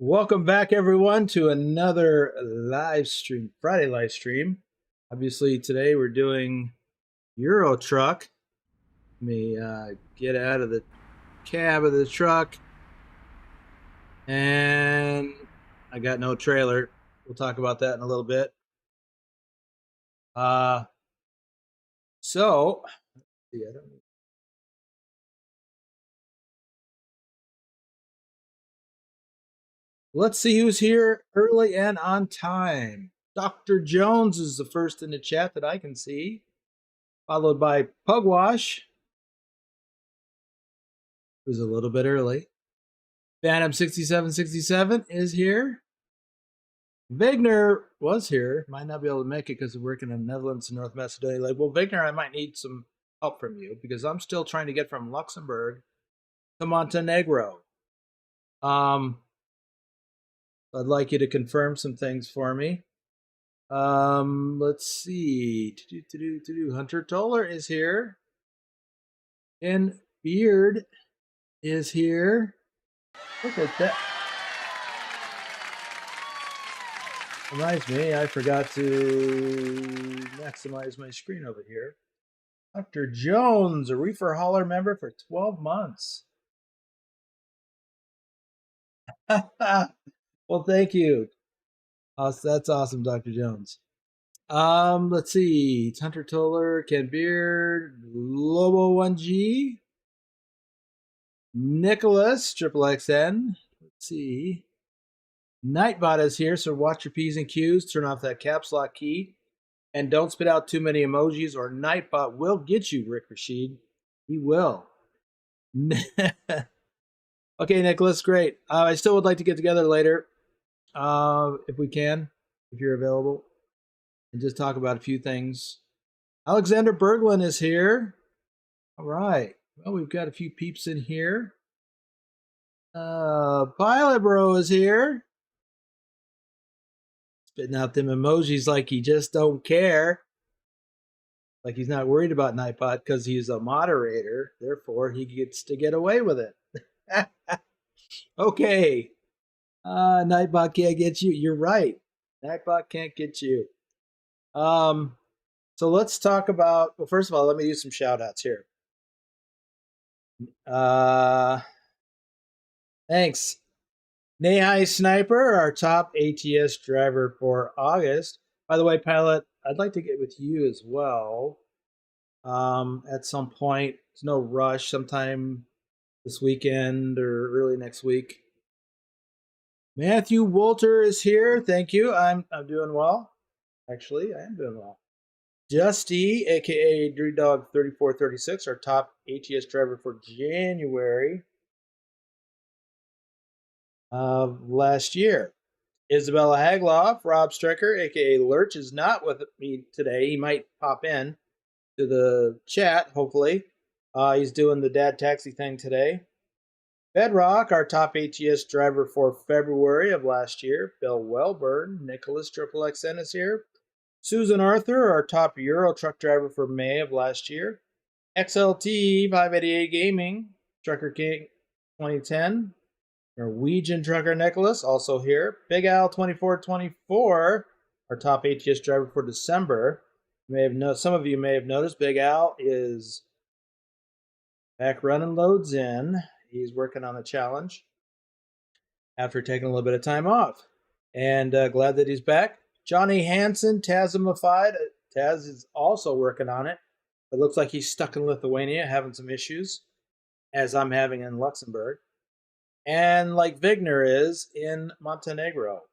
Welcome back, everyone, to another live stream, Friday live stream. Obviously, today we're doing Euro truck. Let me get out of the cab of the truck. And I got no trailer. We'll talk about that in a little bit. So, let's see who's here early and on time. Dr. Jones is the first in the chat that I can see, followed by Pugwash, who's a little bit early. Phantom 6767 is here. Wagner was here. Might not be able to make it because we're working in the Netherlands and North Macedonia. Like, well, Wagner, I might need some help from you because I'm still trying to get from Luxembourg to Montenegro. I'd like you to confirm some things for me. Let's see. Hunter Toller is here. And Beard is here. Look at that. Reminds me, I forgot to maximize my screen over here. Dr. Jones, a Reefer hauler member for 12 months. Well, thank you. That's awesome, Dr. Jones. Let's see. It's Hunter Toller, Ken Beard, Lobo 1G, Nicholas, Triple XN. Let's see. Nightbot is here, so watch your P's and Q's. Turn off that caps lock key. And don't spit out too many emojis or Nightbot will get you, Rick Rashid. He will. Okay, Nicholas, great. I still would like to get together later, if we can, if you're available, and just talk about a few things. Alexander Berglund is here. All right. Well, we've got a few peeps in here. Pilot Bro is here. Spitting out them emojis like he just don't care. Like he's not worried about Nightbot because he's a moderator. Therefore, he gets to get away with it. Okay. Nightbot can't get you. You're right. Nightbot can't get you. So let's talk about, well, first of all, let me do some shout outs here. Thanks. Nahai Sniper, our top ATS driver for August. By the way, Pilot, I'd like to get with you as well at some point. There's no rush, sometime this weekend or early next week. Matthew Wolter is here. Thank you. I'm doing well. Actually, I am doing well. Justy, aka DrewDog3436, our top ATS driver for January of last year. Isabella Hagloff, Rob Strecker, aka Lurch, is not with me today. He might pop in to the chat, hopefully. He's doing the dad taxi thing today. Bedrock, our top ATS driver for February of last year. Bill Welburn, Nicholas Triple XN is here. Susan Arthur, our top Euro truck driver for May of last year. XLT 588 Gaming, Trucker King 2010. Norwegian Trucker Nicholas, also here. Big Al 2424, our top ATS driver for December. Some of you may have noticed Big Al is back running loads in. He's working on the challenge after taking a little bit of time off. And glad that he's back. Johnny Hansen, Tazimified. Taz is also working on it. It looks like he's stuck in Lithuania, having some issues, as I'm having in Luxembourg. And like Vigner is in Montenegro.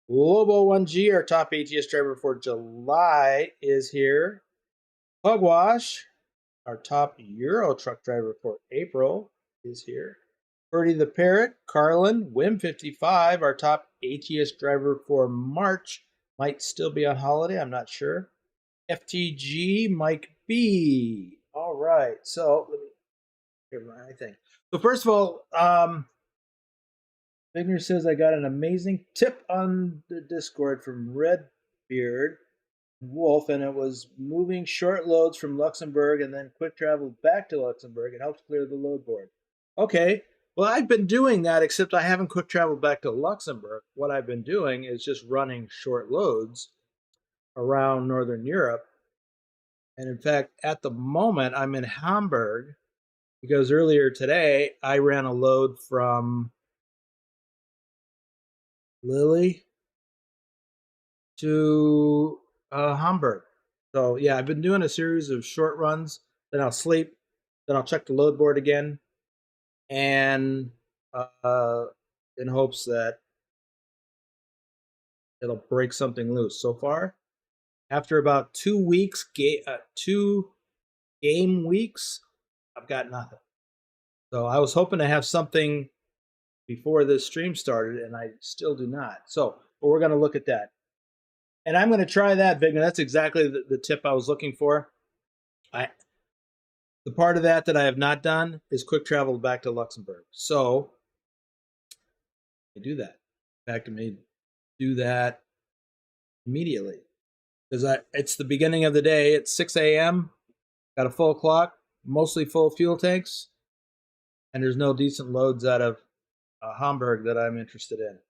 Lobo 1G, our top ATS driver for July, is here. Pugwash, our top Euro truck driver for April, is here. Birdie the Parrot, Carlin, Wim55, our top ATS driver for March, might still be on holiday, I'm not sure. FTG, Mike B. All right, so let me hear my thing. So first of all, Vigner says I got an amazing tip on the Discord from Redbeard Wolf, and it was moving short loads from Luxembourg and then quick travel back to Luxembourg. It helps clear the load board. Okay, Well, I've been doing that, except I haven't quick traveled back to Luxembourg. What I've been doing is just running short loads around Northern Europe. And in fact, at the moment, I'm in Hamburg because earlier today I ran a load from Lille to Hamburg. So yeah, I've been doing a series of short runs. Then I'll sleep. Then I'll check the load board again, and uh, in hopes that it'll break something loose. So far, after about 2 weeks, 2 game weeks, I've got nothing. So I was hoping to have something before this stream started, and I still do not. So, but we're going to look at that. And I'm going to try that, Vigna. That's exactly the tip I was looking for. The part of that I have not done is quick travel back to Luxembourg. So I do that. In fact, I may do that immediately because it's the beginning of the day. It's 6 a.m. Got a full clock, mostly full fuel tanks, and there's no decent loads out of Hamburg that I'm interested in.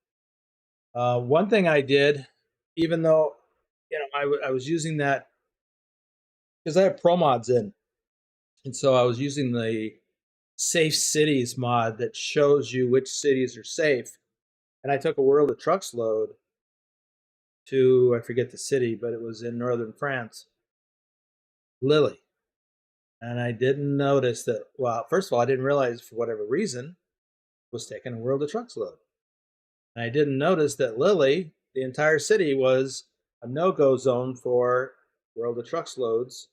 One thing I did, even though I was using that because I have ProMods in, and so I was using the Safe Cities mod that shows you which cities are safe. And I took a World of Trucks load to, I forget the city, but it was in northern France, Lille. And I didn't notice that, well, first of all, I didn't realize for whatever reason was taking a World of Trucks load. And I didn't notice that Lille, the entire city, was a no-go zone for World of Trucks loads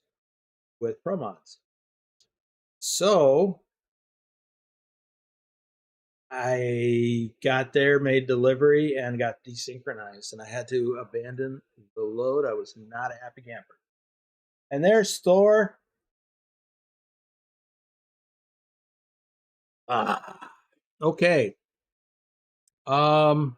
with ProMods. So I got there, made delivery, and got desynchronized, and I had to abandon the load. I was not a happy camper. And there's Thor. Okay. Now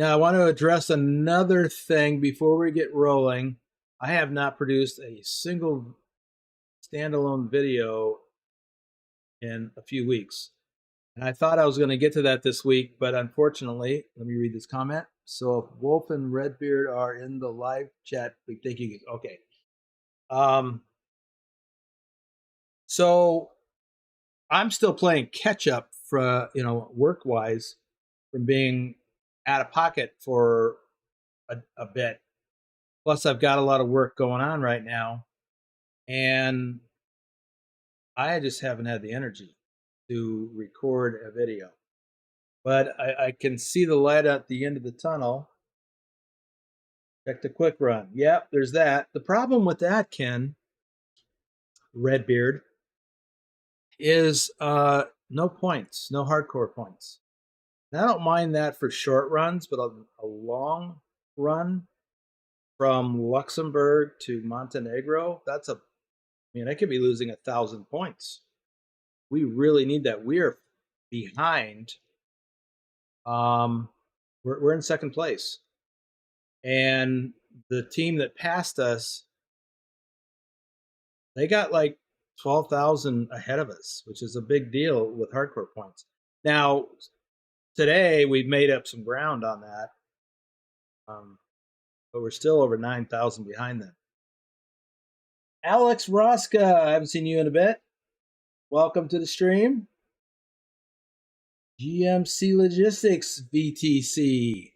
I want to address another thing before we get rolling. I have not produced a single standalone video in a few weeks. And I thought I was going to get to that this week, but unfortunately, let me read this comment. So if Wolf and Redbeard are in the live chat, we think you can, okay. So I'm still playing catch up for, work wise from being out of pocket for a bit. Plus, I've got a lot of work going on right now, and I just haven't had the energy to record a video. But I can see the light at the end of the tunnel. Check the quick run. Yep, there's that. The problem with that, Ken, Redbeard, is no points, no hardcore points. And I don't mind that for short runs, but a long run from Luxembourg to Montenegro, I could be losing 1,000 points. We really need that. We are behind. We're in second place. And the team that passed us, they got like 12,000 ahead of us, which is a big deal with hardcore points. Now, today we've made up some ground on that, but we're still over 9,000 behind them. Alex Rosca, I haven't seen you in a bit. Welcome to the stream. GMC Logistics VTC.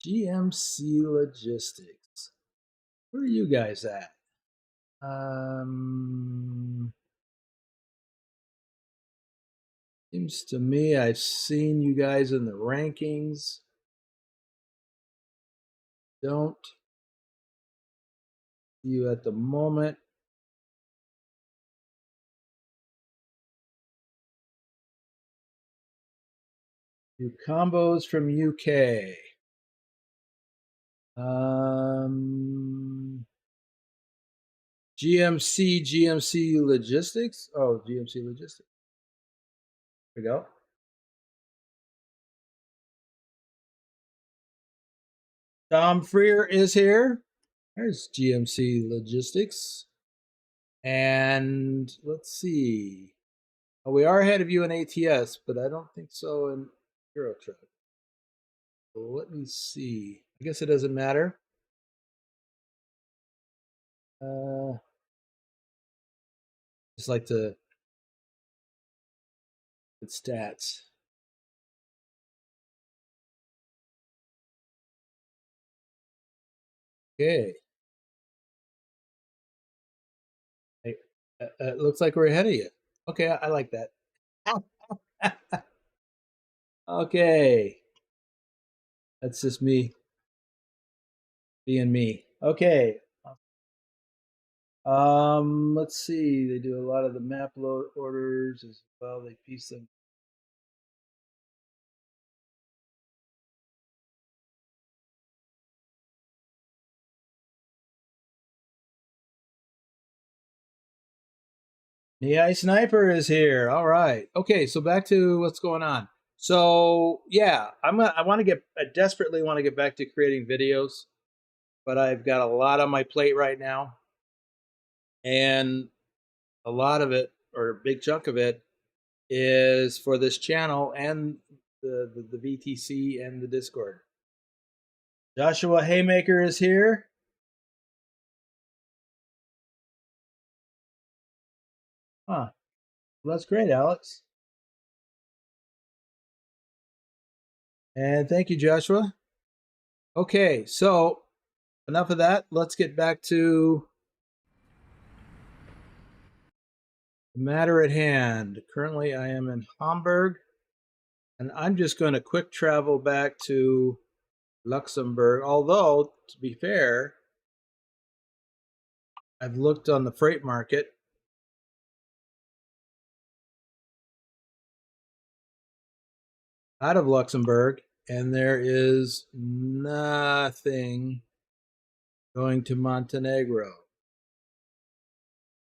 GMC Logistics. Where are you guys at? Seems to me I've seen you guys in the rankings. Don't see you at the moment. New combos from UK. GMC Logistics. Oh, GMC Logistics. There we go. Tom Freer is here. There's GMC Logistics. And let's see. Oh, we are ahead of you in ATS, but I don't think so in EuroTruck. So let me see. I guess it doesn't matter. Just like the stats. Okay. It looks like we're ahead of you. Okay, I like that. Okay. That's just me being me. Okay. Let's see. They do a lot of the map load orders as well. They piece them. The AI Sniper is here. All right. Okay, so back to what's going on. So yeah, I desperately want to get back to creating videos, but I've got a lot on my plate right now. And a lot of it, or a big chunk of it, is for this channel and the VTC and the Discord. Joshua Haymaker is here. Huh. Well, that's great, Alex. And thank you, Joshua. Okay, so enough of that. Let's get back to the matter at hand. Currently, I am in Hamburg, and I'm just going to quick travel back to Luxembourg. Although, to be fair, I've looked on the freight market. Out of Luxembourg, and there is nothing going to Montenegro,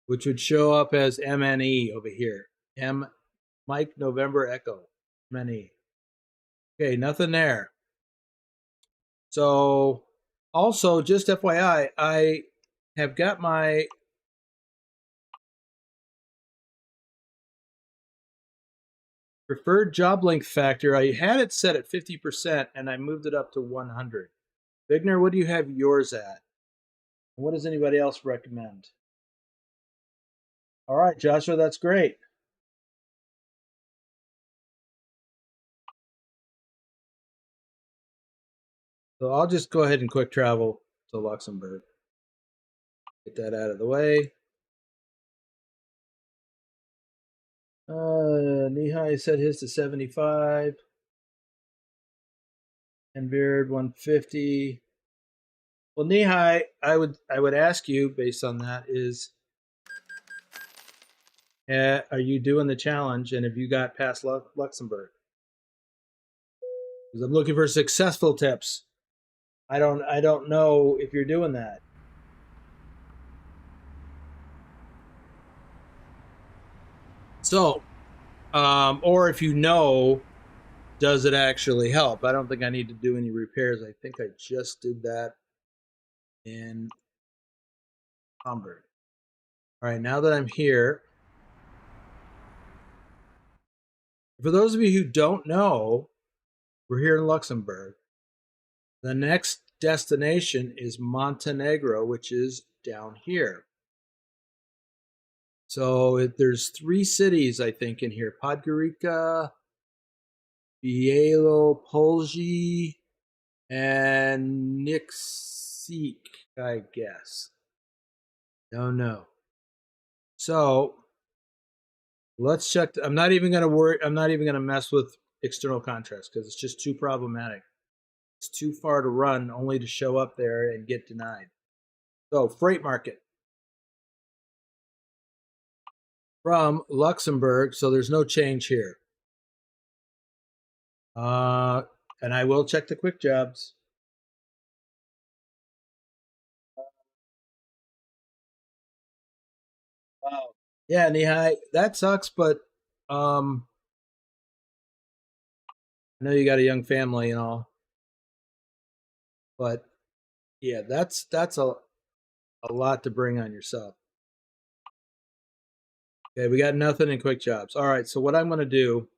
which would show up as MNE over here. M Mike November Echo MNE. Okay, nothing there. So also, just FYI, I have got my preferred job length factor. I had it set at 50% and I moved it up to 100. Vigner, what do you have yours at? What does anybody else recommend? All right, Joshua, that's great. So I'll just go ahead and quick travel to Luxembourg. Get that out of the way. Nihai set his to 75. And Beard 150. Well, Nihai, I would ask you based on that is, are you doing the challenge, and have you got past Luxembourg? Because I'm looking for successful tips. I don't know if you're doing that. So, or if you know, does it actually help? I don't think I need to do any repairs. I think I just did that in Hamburg. All right, now that I'm here, for those of you who don't know, we're here in Luxembourg. The next destination is Montenegro, which is down here. So there's 3 cities, I think, in here. Podgorica, Bielo, Polji, and Niksik, I guess. Don't know. So let's check. I'm not even going to worry. I'm not even going to mess with external contracts because it's just too problematic. It's too far to run only to show up there and get denied. So freight market from Luxembourg. So there's no change here. And I will check the quick jobs. Wow. Yeah, Nihai, that sucks, but I know you got a young family and all. But yeah, that's a lot to bring on yourself. Okay, we got nothing in quick jobs. All right, so what I'm going to do,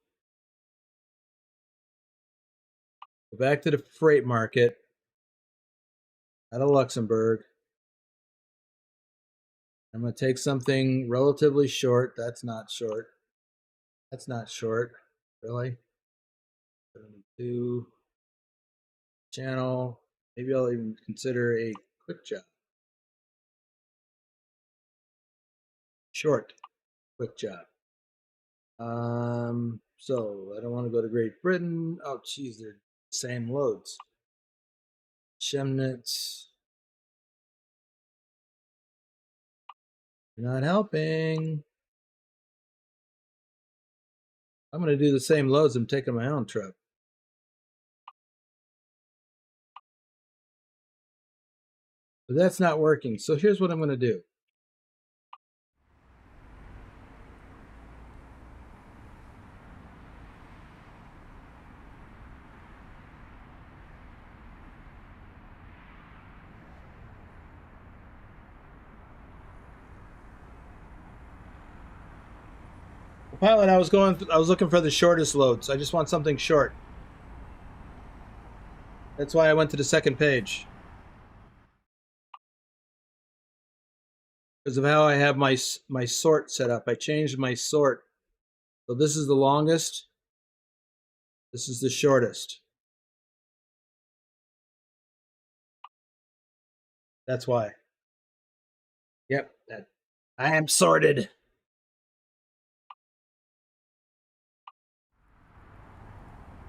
go back to the freight market out of Luxembourg. I'm going to take something relatively short. That's not short. That's not short. Really? 72 channel. Maybe I'll even consider a quick job. Short quick job. So I don't want to go to Great Britain. Oh, geez, they're the same loads. Chemnitz. Not helping. I'm going to do the same loads. I'm taking my own truck. But that's not working. So here's what I'm going to do. Pilot, I was looking for the shortest loads. I just want something short. That's why I went to the second page. Because of how I have my sort set up. I changed my sort. So this is the longest. This is the shortest. That's why. Yep, I am sorted.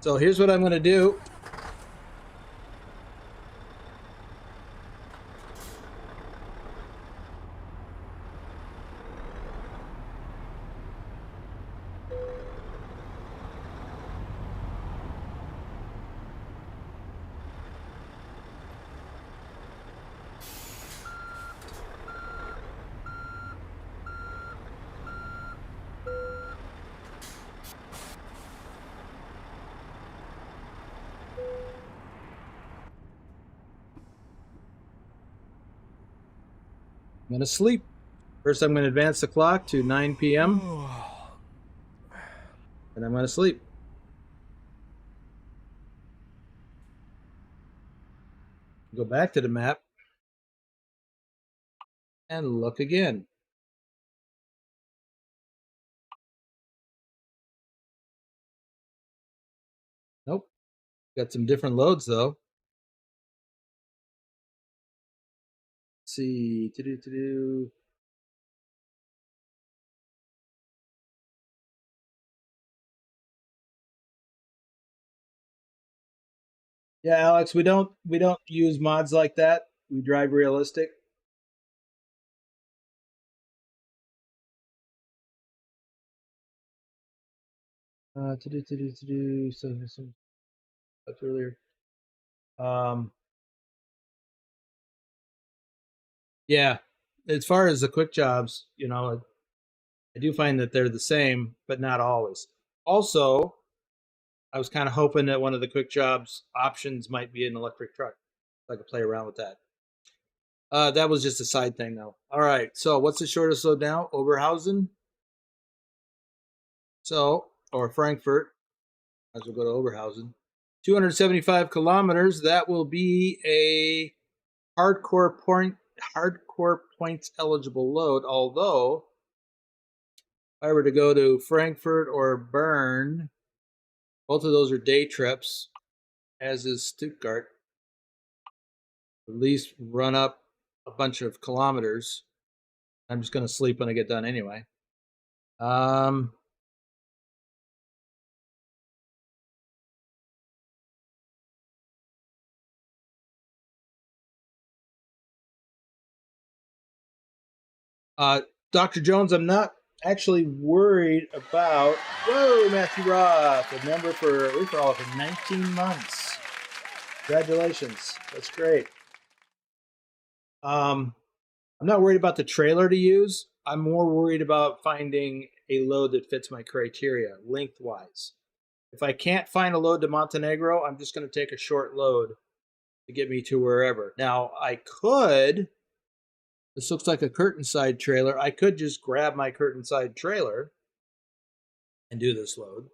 So here's what I'm going to do. I'm going to sleep. First, I'm going to advance the clock to 9 p.m. And I'm going to sleep. Go back to the map and look again. Nope. Got some different loads though. Let's see. Yeah, Alex, we don't use mods like that. We drive realistic. Some stuff earlier. Yeah, as far as the quick jobs, you know, I do find that they're the same, but not always. Also, I was kind of hoping that one of the quick jobs options might be an electric truck. So I could play around with that. That was just a side thing, though. All right, so what's the shortest load now? Oberhausen. So, or Frankfurt. As we'll go to Oberhausen. 275 kilometers. That will be a hardcore points eligible load. Although, if I were to go to Frankfurt or Bern, both of those are day trips, as is Stuttgart. At least run up a bunch of kilometers. I'm just going to sleep when I get done anyway. Dr. Jones, I'm not actually worried about. Whoa, Matthew Roth, a member for Reefer for 19 months. Congratulations. That's great. I'm not worried about the trailer to use. I'm more worried about finding a load that fits my criteria lengthwise. If I can't find a load to Montenegro, I'm just going to take a short load to get me to wherever. Now, I could This looks like a curtain side trailer. I could just grab my curtain side trailer and do this load,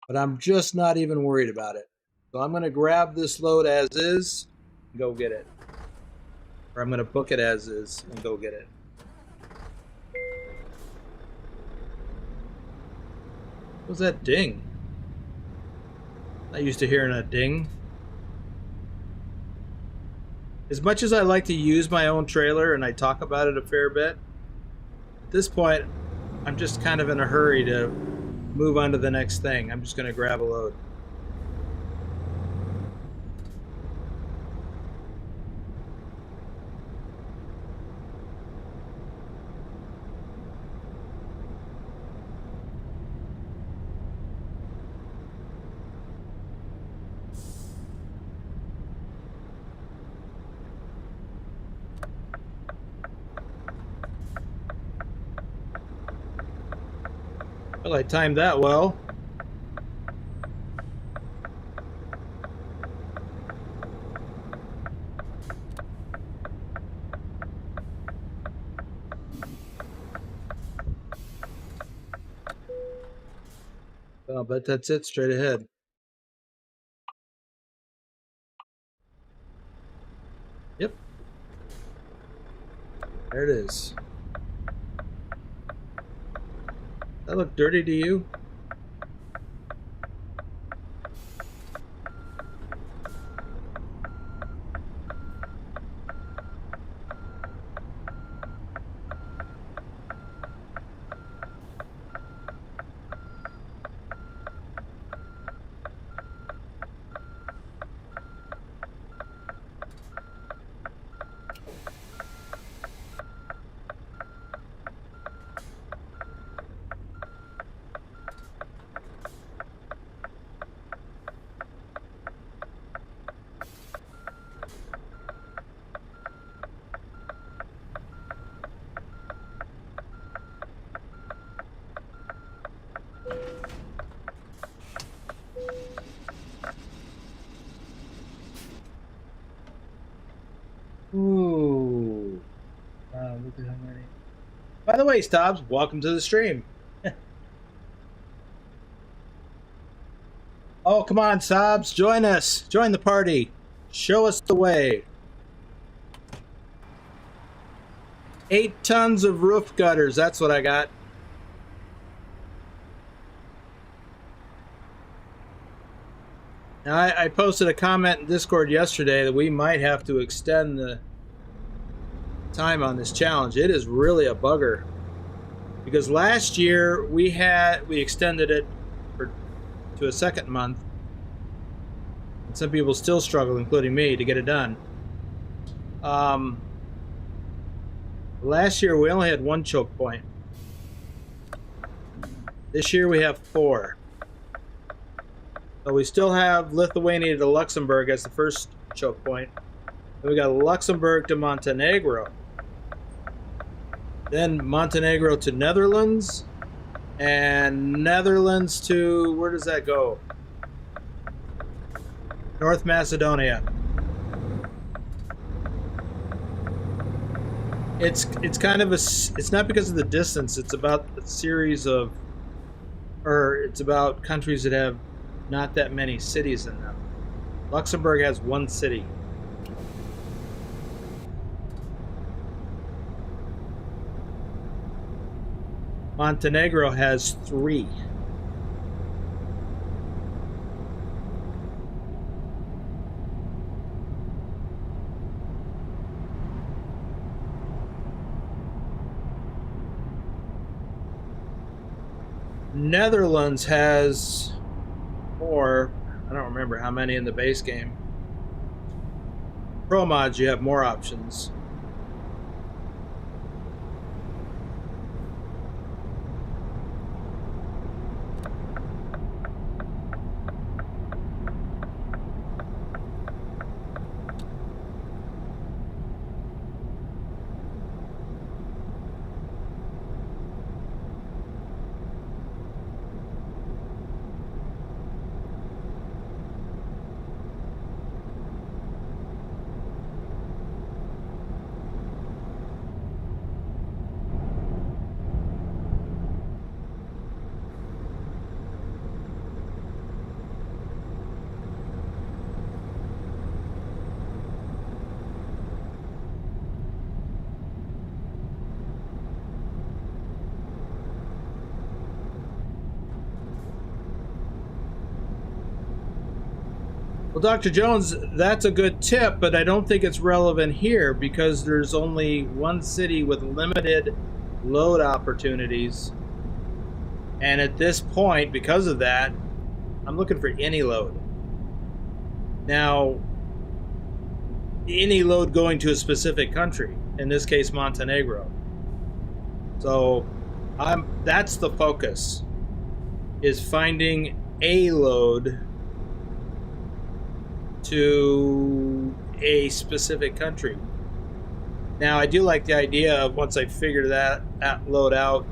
but I'm just not even worried about it. So I'm going to grab this load as is and go get it. Or I'm going to book it as is and go get it. What was that ding? Not used to hearing a ding. As much as I like to use my own trailer and I talk about it a fair bit, at this point, I'm just kind of in a hurry to move on to the next thing. I'm just going to grab a load. Well, I timed that well. Well, but that's it, straight ahead. Yep. There it is. That look dirty to you? Ooh. Wow, look at how many. By the way, Stobbs, welcome to the stream. Oh, come on, Stobbs, join us. Join the party. Show us the way. 8 tons of roof gutters, that's what I got. Now, I posted a comment in Discord yesterday that we might have to extend the time on this challenge. It is really a bugger. Because last year we extended it to a second month. And some people still struggle, including me, to get it done. Last year we only had 1 choke point. This year we have 4. So we still have Lithuania to Luxembourg as the first choke point. Then we got Luxembourg to Montenegro. Then Montenegro to Netherlands. And Netherlands to, where does that go? North Macedonia. It's kind of it's not because of the distance, it's about the series of, or it's about countries that have not that many cities in them. Luxembourg has 1 city. Montenegro has 3. Netherlands has 4. I don't remember how many in the base game. ProMods, you have more options. Well, Dr. Jones, that's a good tip, but I don't think it's relevant here because there's only one city with limited load opportunities. And at this point, because of that, I'm looking for any load. Now, any load going to a specific country, in this case, Montenegro. So that's the focus, is finding a load to a specific country. Now, I do like the idea of once I figure that load out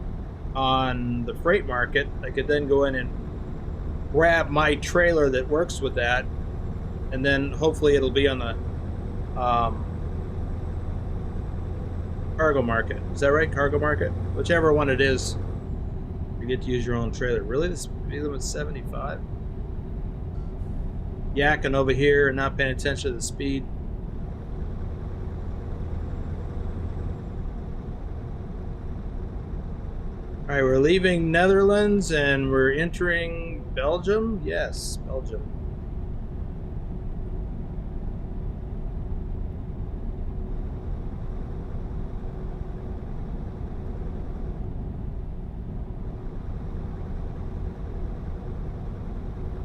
on the freight market, I could then go in and grab my trailer that works with that, and then hopefully it'll be on the cargo market. Is that right? Cargo market? Whichever one it is, you get to use your own trailer. Really? The speed limit's 75? Yakking over here and not paying attention to the speed. All right, we're leaving Netherlands and we're entering Belgium. Yes, Belgium.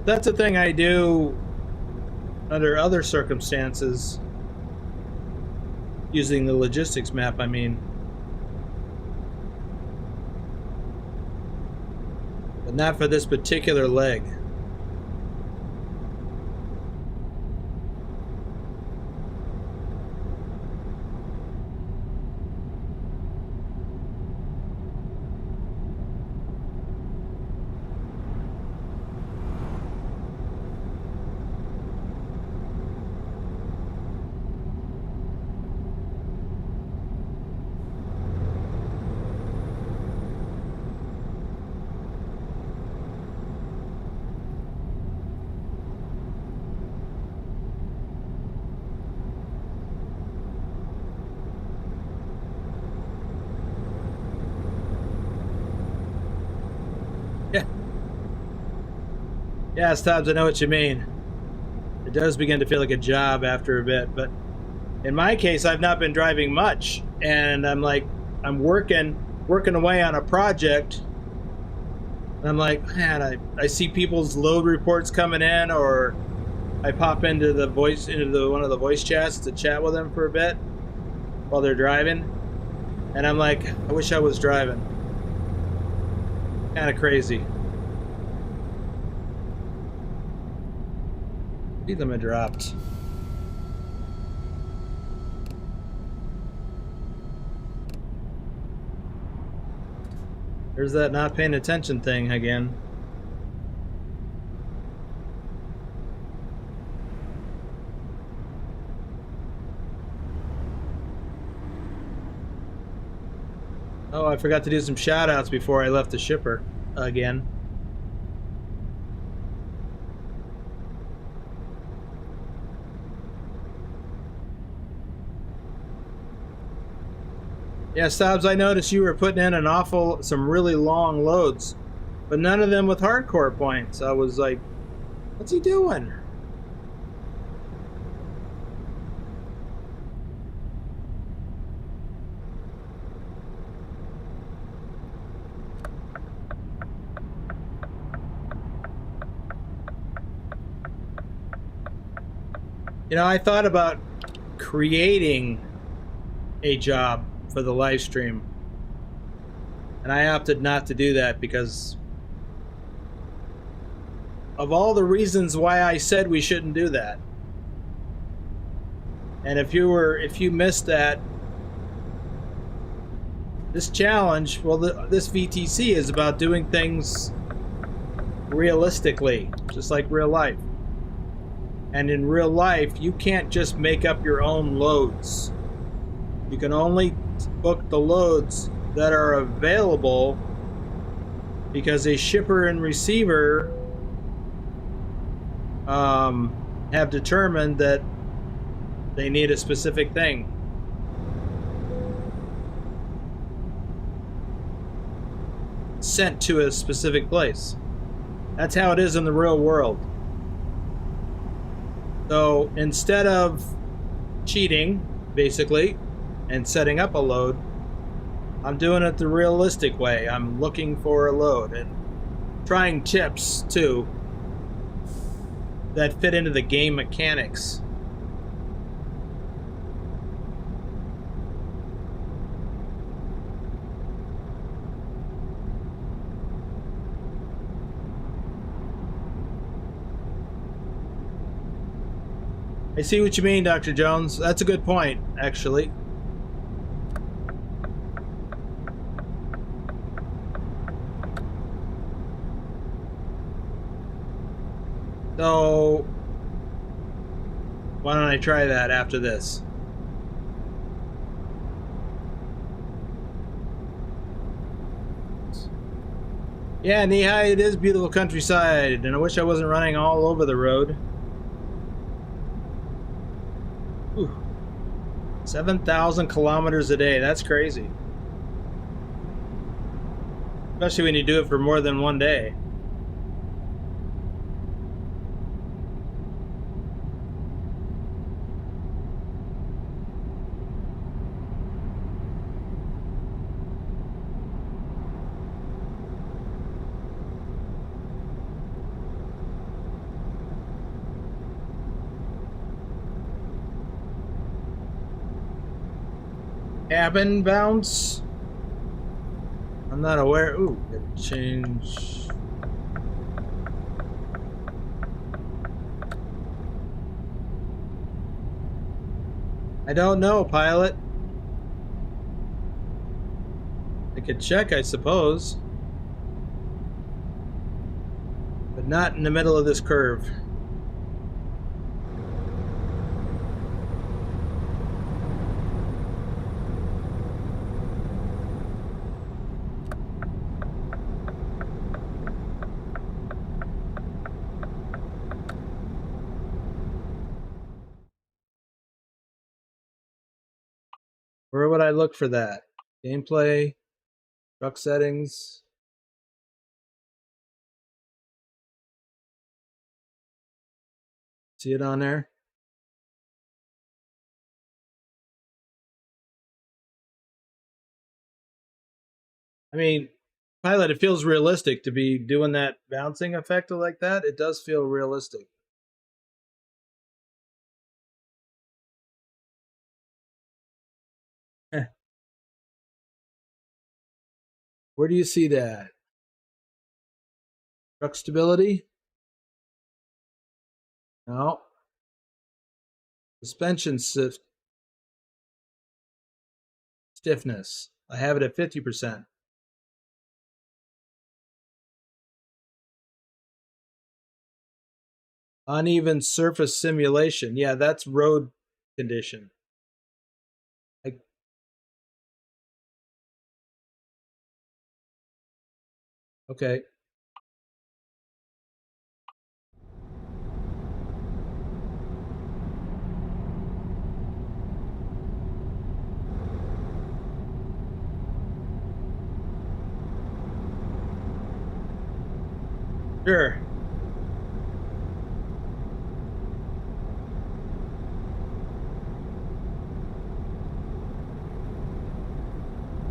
That's a thing I do under other circumstances, using the logistics map, I mean. But not for this particular leg. Yeah, Stubbs, I know what you mean. It does begin to feel like a job after a bit, but in my case, I've not been driving much, and I'm working away on a project, and I'm like, man, I see people's load reports coming in, or I pop into one of the voice chats to chat with them for a bit while they're driving, and I'm like, I wish I was driving. Kind of crazy. Speed limit dropped. There's that not paying attention thing again. Oh, I forgot to do some shout outs before I left the shipper again. Yeah, Stubbs, I noticed you were putting in some really long loads, but none of them with hardcore points. I was like, what's he doing? You know, I thought about creating a job for the live stream, and I opted not to do that because of all the reasons why I said we shouldn't do that. And if you missed that, this challenge, well, this VTC is about doing things realistically, just like real life. And in real life, you can't just make up your own loads. You can only book the loads that are available because a shipper and receiver have determined that they need a specific thing. Sent to a specific place. That's how it is in the real world. So instead of cheating, basically, and setting up a load, I'm doing it the realistic way. I'm looking for a load and trying tips too that fit into the game mechanics. I see what you mean, Dr. Jones. That's a good point, actually. So, why don't I try that after this? Yeah, Nehai, it is beautiful countryside, and I wish I wasn't running all over the road. 7,000 kilometers a day, that's crazy. Especially when you do it for more than one day. Cabin bounce? I'm not aware. Ooh, change. I don't know, pilot. I could check, I suppose. But not in the middle of this curve. Where would I look for that? Gameplay, truck settings. See it on there? I mean, pilot, it feels realistic to be doing that bouncing effect like that. It does feel realistic. Where do you see that? Truck stability? No. Suspension stiffness. I have it at 50%. Uneven surface simulation. Yeah, that's road condition. Okay. Sure.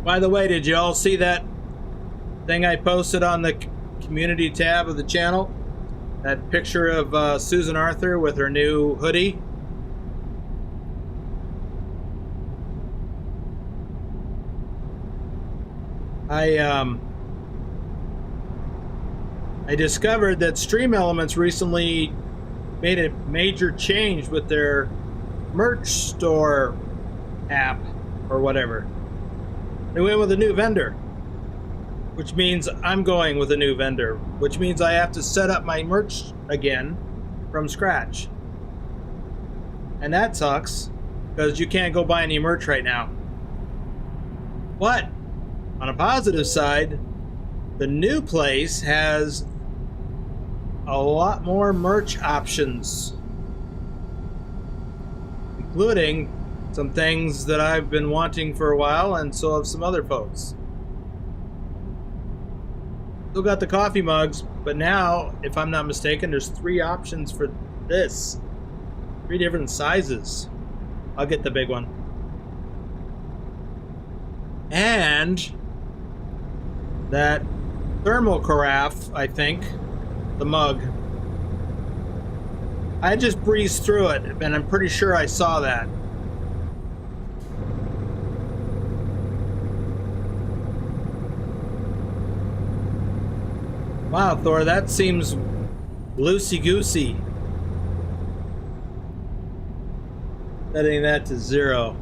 By the way, did you all see that thing I posted on the community tab of the channel? That picture of Susan Arthur with her new hoodie? I discovered that Stream Elements recently made a major change with their merch store app or whatever. They went with a new vendor, which means I'm going with a new vendor, which means I have to set up my merch again from scratch. And that sucks, because you can't go buy any merch right now. But on a positive side, the new place has a lot more merch options, including some things that I've been wanting for a while, and so have some other folks. Still got the coffee mugs, but now, if I'm not mistaken, there's 3 options for this. 3 different sizes. I'll get the big one. And that thermal carafe, I think, the mug. I just breezed through it, and I'm pretty sure I saw that. Wow, Thor, that seems loosey-goosey. Setting that to 0.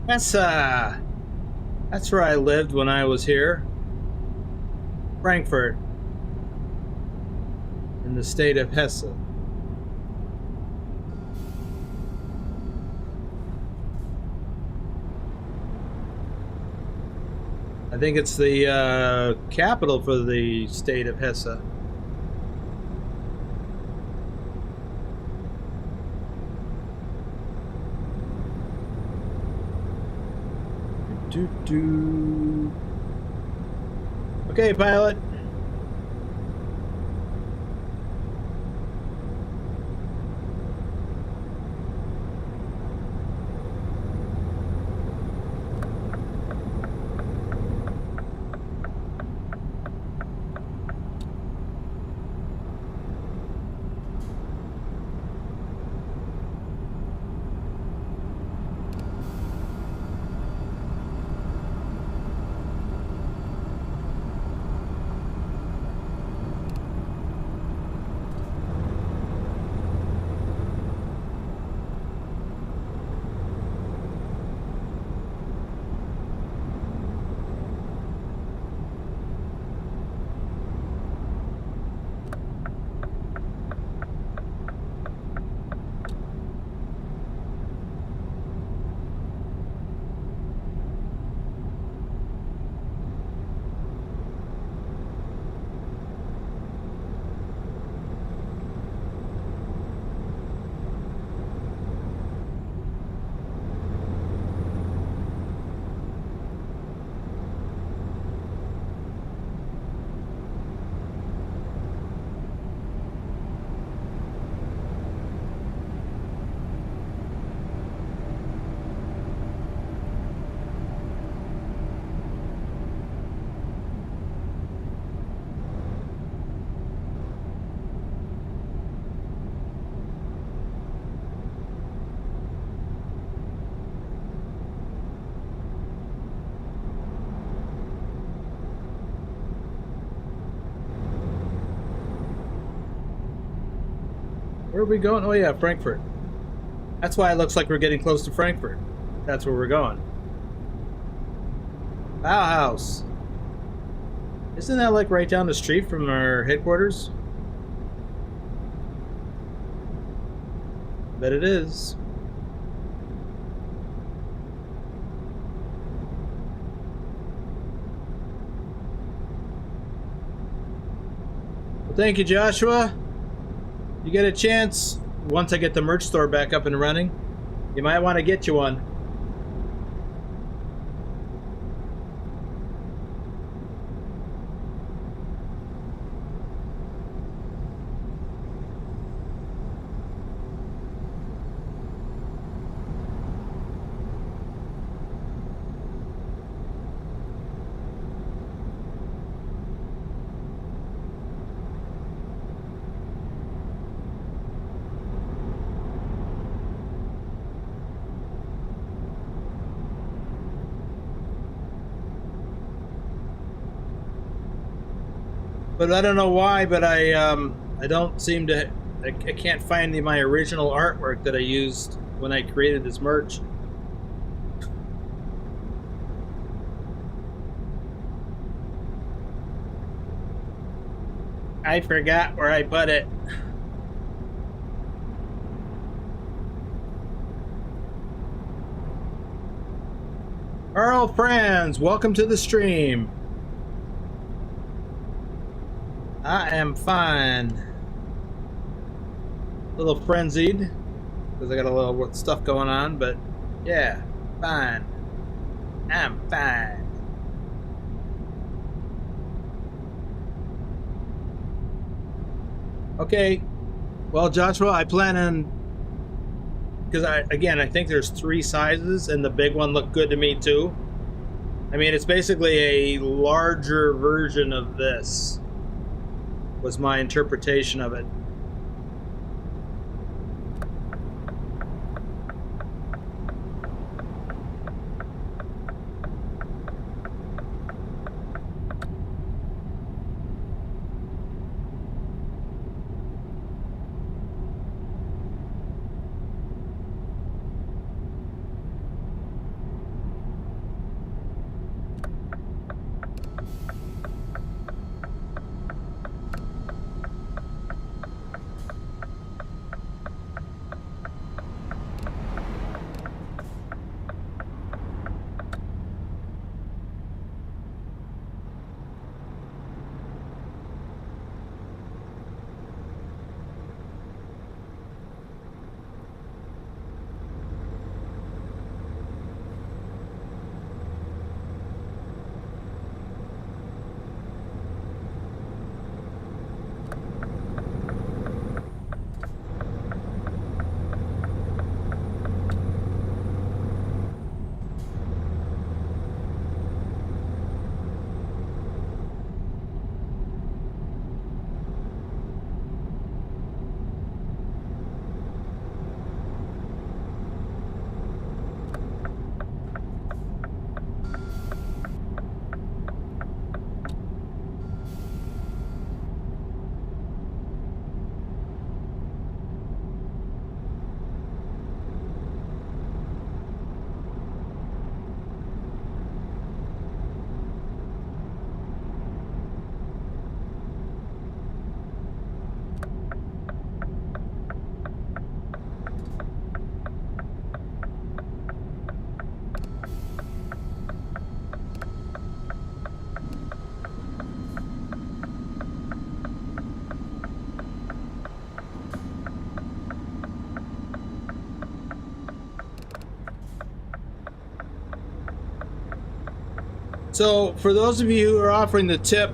That's where I lived when I was here. Frankfurt, in the state of Hesse. I think it's the capital for the state of Hesse. Okay, pilot. Where are we going? Oh yeah, Frankfurt. That's why it looks like we're getting close to Frankfurt. That's where we're going. Bauhaus. Isn't that like right down the street from our headquarters? Bet it is. Well, thank you, Joshua. You get a chance, once I get the merch store back up and running, you might want to get you one. But I don't know why, but I don't seem to, I can't find my original artwork that I used when I created this merch. I forgot where I put it. Earl friends, welcome to the stream. I am fine. A little frenzied because I got a little stuff going on, but yeah, fine. I'm fine. Okay, well, Joshua, I plan on, because I think there's 3 sizes, and the big one looked good to me too. I mean, it's basically a larger version of this, was my interpretation of it. So for those of you who are offering the tip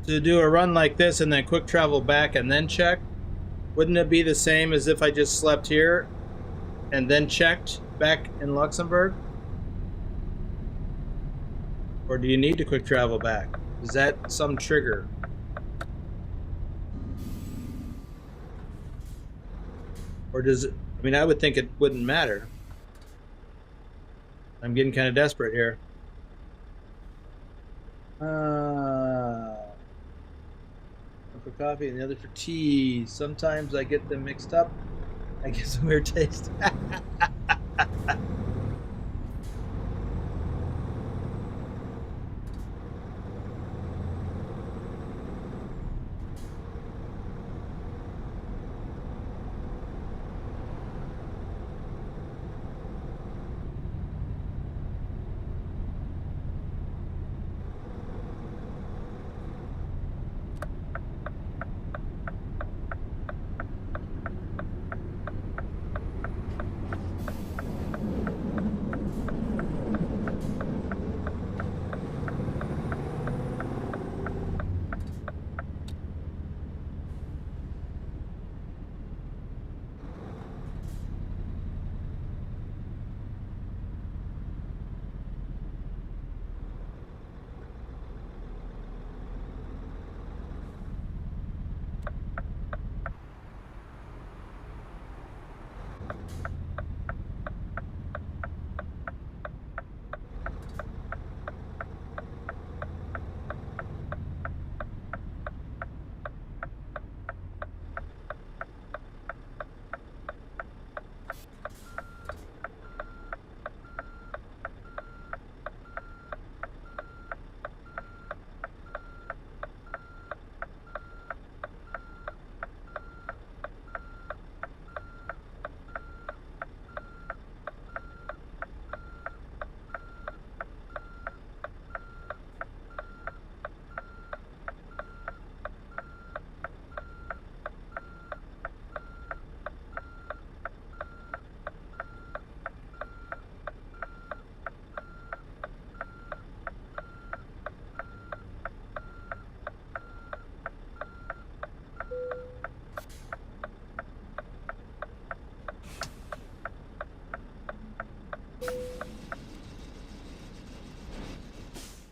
to do a run like this and then quick travel back and then check, wouldn't it be the same as if I just slept here and then checked back in Luxembourg? Or do you need to quick travel back? Is that some trigger? Or does it, I mean, I would think it wouldn't matter. I'm getting kind of desperate here. One for coffee and the other for tea. Sometimes I get them mixed up. I get some weird taste.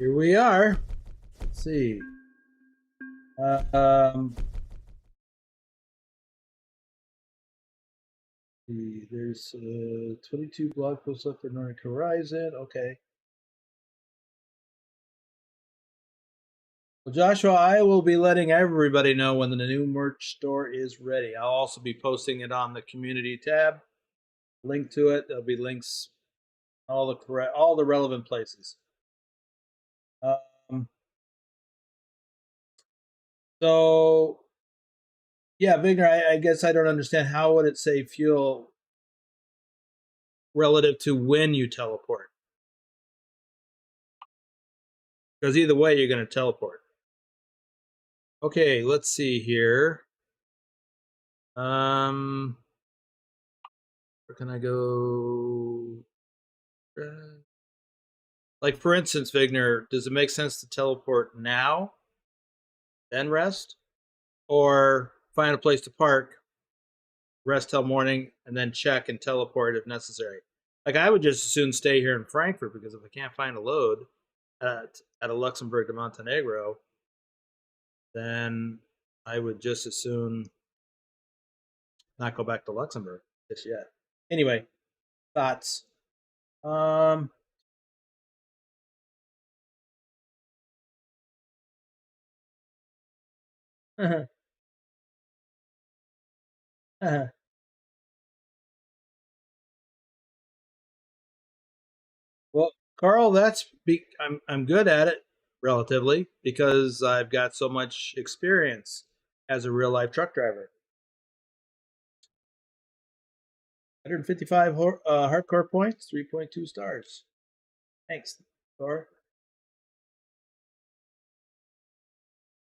Here we are. Let's see. There's 22 blog posts left for Nordic Horizon. Okay. Well, Joshua, I will be letting everybody know when the new merch store is ready. I'll also be posting it on the community tab. Link to it. There'll be links all the relevant places. So yeah, Vigner, I guess I don't understand how would it save fuel relative to when you teleport? Because either way, you're going to teleport. Okay, let's see here. Where can I go? Like, for instance, Vigner, does it make sense to teleport now, then rest? Or find a place to park, rest till morning, and then check and teleport if necessary? Like, I would just as soon stay here in Frankfurt, because if I can't find a load at a Luxembourg to Montenegro, then I would just as soon not go back to Luxembourg just yet. Anyway, thoughts. Well, Carl, I'm good at it relatively because I've got so much experience as a real life truck driver. 155 hardcore points, 3.2 stars. Thanks, Thor.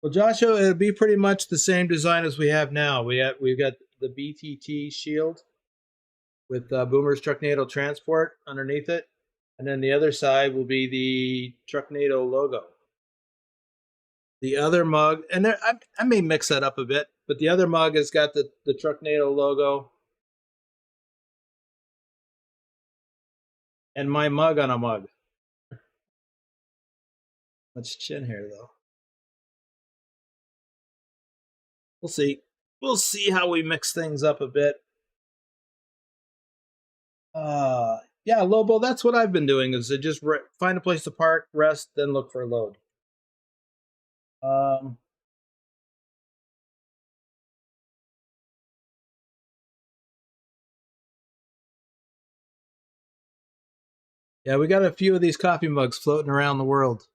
Well, Joshua, it'll be pretty much the same design as we have now. We've got the BTT shield with Boomer's Trucknado Transport underneath it, and then the other side will be the Trucknado logo. The other mug, and there, I may mix that up a bit, but the other mug has got the Trucknado logo and my mug on a mug. Much chin hair though. We'll see. We'll see how we mix things up a bit. Yeah, Lobo, that's what I've been doing is to just find a place to park, rest, then look for a load. Yeah, we got a few of these coffee mugs floating around the world.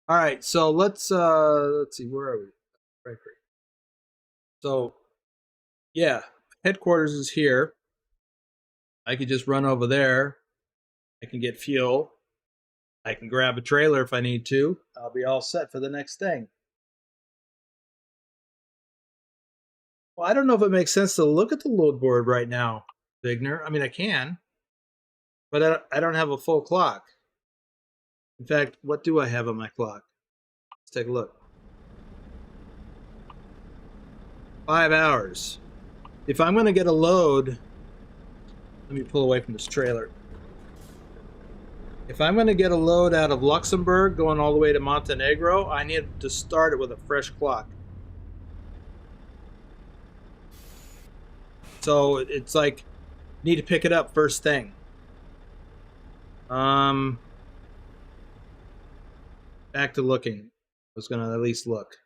All right, so let's see, where are we? Right. So, yeah, headquarters is here. I could just run over there. I can get fuel. I can grab a trailer if I need to. I'll be all set for the next thing. Well, I don't know if it makes sense to look at the load board right now, Vigner. I mean, I can, but I don't have a full clock. In fact, what do I have on my clock? Let's take a look. 5 hours. If I'm going to get a load, let me pull away from this trailer. If I'm going to get a load out of Luxembourg going all the way to Montenegro, I need to start it with a fresh clock. So it's like, need to pick it up first thing. Back to looking. I was going to at least look.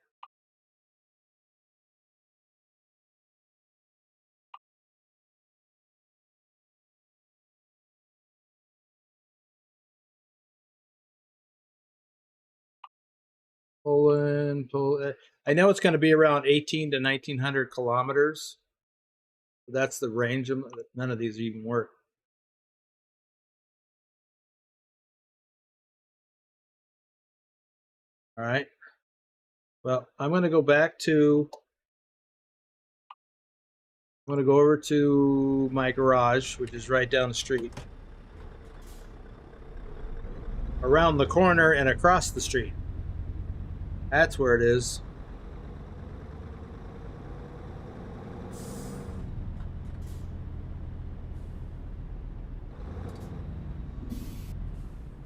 Poland. I know it's going to be around 18 to 1900 kilometers. That's the range. None of these even work. All right. Well, I'm going to go back to. I'm going to go over to my garage, which is right down the street. Around the corner and across the street. That's where it is.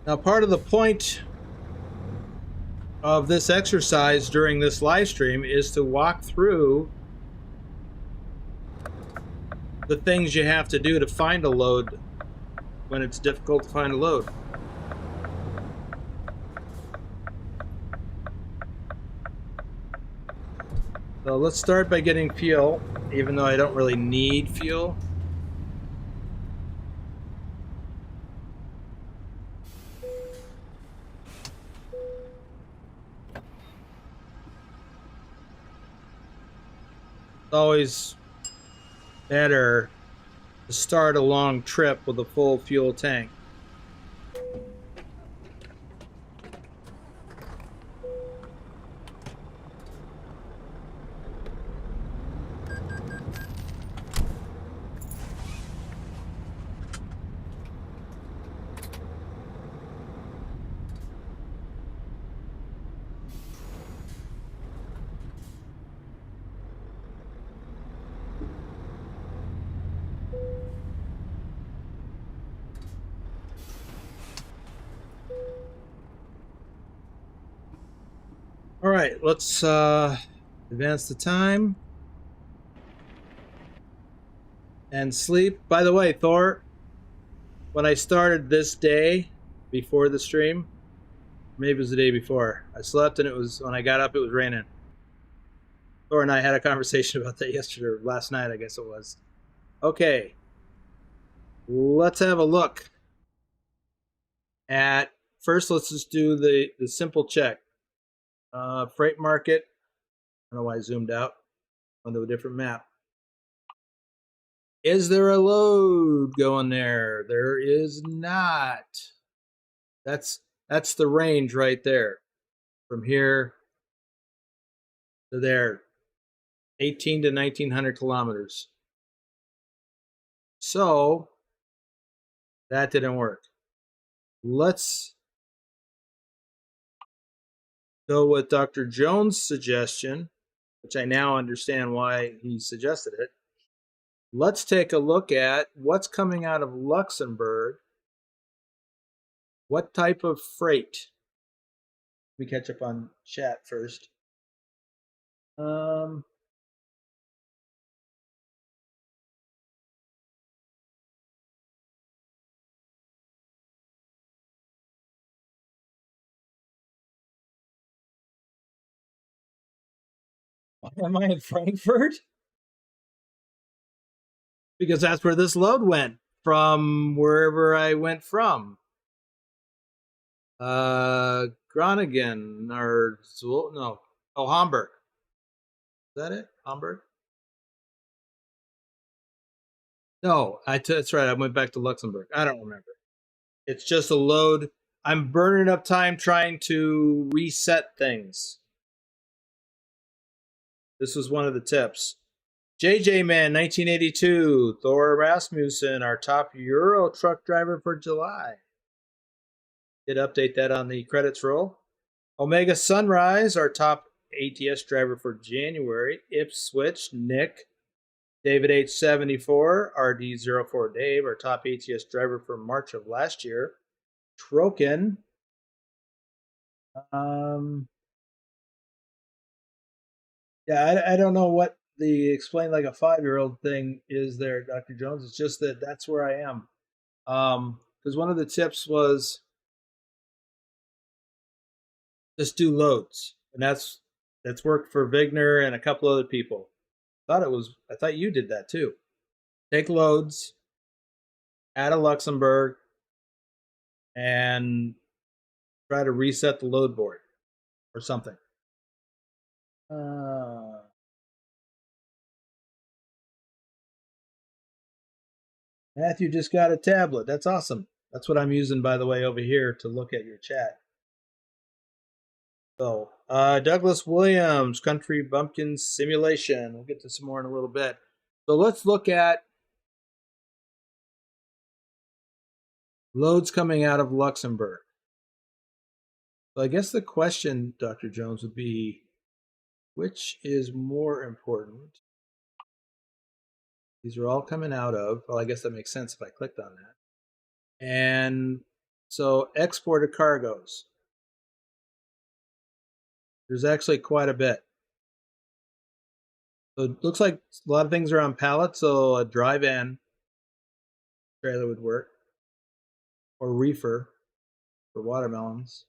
Now, part of the point of this exercise during this live stream is to walk through the things you have to do to find a load when it's difficult to find a load. So let's start by getting fuel, even though I don't really need fuel. It's always better to start a long trip with a full fuel tank. All right, let's advance the time and sleep. By the way, Thor, when I started this day before the stream, maybe it was the day before, I slept and it was, when I got up, it was raining. Thor and I had a conversation about that yesterday, or last night, I guess it was. Okay, let's have a look at, first let's just do the simple check. Freight market, I don't know why I zoomed out onto a different map. Is there a load going there? There is not. That's the range right there. From here to there. 18 to 1900 kilometers. So that didn't work. Let's go with Dr. Jones' suggestion, which I now understand why he suggested it. Let's take a look at what's coming out of Luxembourg. What type of freight? Let me catch up on chat first. Am I in Frankfurt? Because that's where this load went from, wherever I went from. Groningen or no, oh, Hamburg. Is that it? Hamburg? No, that's right. I went back to Luxembourg. I don't remember. It's just a load. I'm burning up time trying to reset things. This was one of the tips. JJ Man 1982, Thor Rasmussen, our top Euro truck driver for July. Did update that on the credits roll. Omega Sunrise, our top ATS driver for January. Ipswich, Nick. David H74, RD04 Dave, our top ATS driver for March of last year. Troken. Yeah, I don't know what the explain like a 5-year-old thing is there, Dr. Jones. It's just that that's where I am. Because one of the tips was just do loads, and that's worked for Vigner and a couple other people. I thought you did that too. Take loads, add a Luxembourg, and try to reset the load board or something. Matthew just got a tablet. That's awesome. That's what I'm using, by the way, over here to look at your chat. So, Douglas Williams, Country Bumpkin Simulation. We'll get to some more in a little bit. So let's look at loads coming out of Luxembourg. So I guess the question, Dr. Jones, would be, which is more important? These are all coming out of, well, I guess that makes sense if I clicked on that. And so exported cargoes. There's actually quite a bit. So it looks like a lot of things are on pallets, so a drive-in trailer would work. Or reefer for watermelons.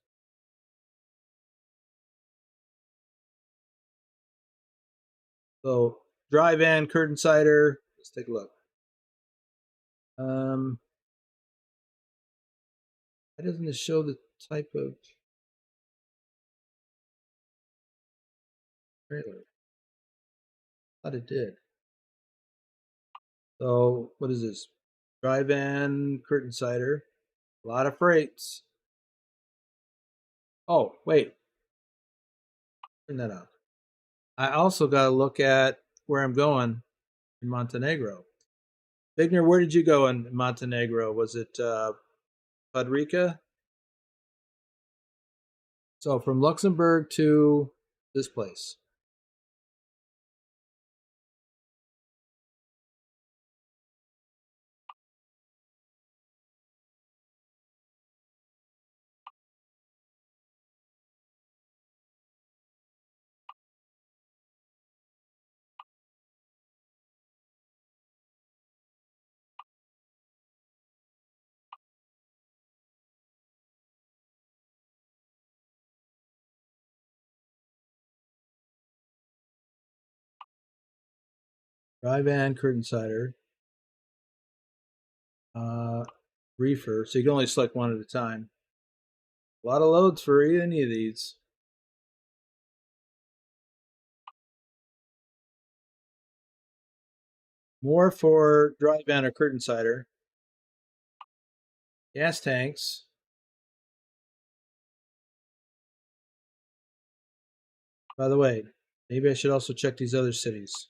So drive-in, curtain cider. Let's take a look. Why doesn't it show the type of trailer? Thought it did. So what is this? Drive-in, curtain cider. A lot of freights. Oh, wait. Turn that off. I also got to look at where I'm going in Montenegro. Vigner, where did you go in Montenegro? Was it Podrica? So from Luxembourg to this place. Drive-in, curtain cider, reefer. So you can only select one at a time. A lot of loads for any of these. More for drive-in or curtain cider. Gas tanks. By the way, maybe I should also check these other cities.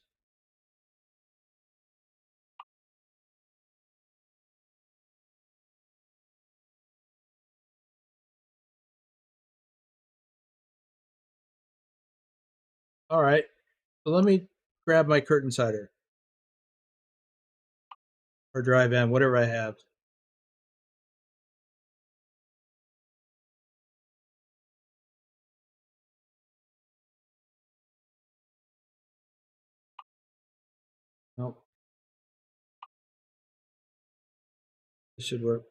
All right. So let me grab my curtain cider or drive-in, whatever I have. Nope. This should work.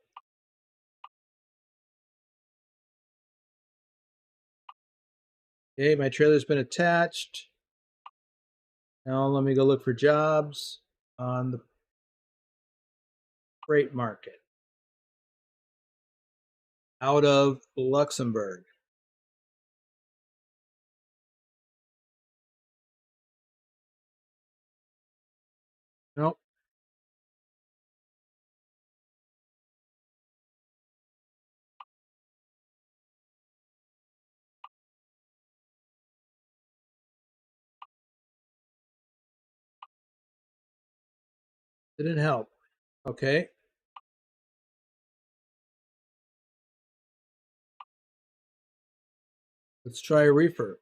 Okay, my trailer's been attached. Now let me go look for jobs on the freight market out of Luxembourg. Nope. Didn't help. Okay. Let's try a reefer.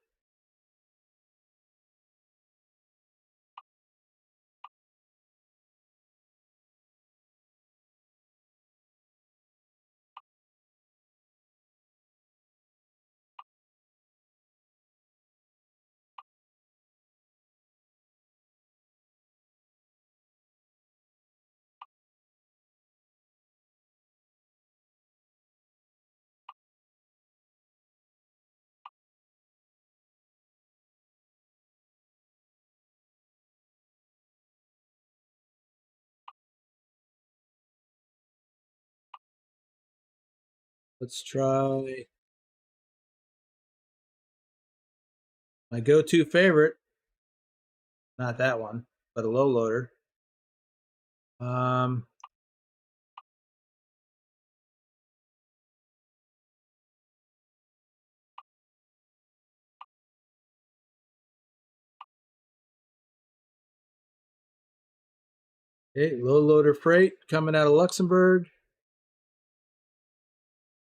Let's try my go-to favorite. Not that one, but a low loader. Um, okay, low loader freight coming out of Luxembourg.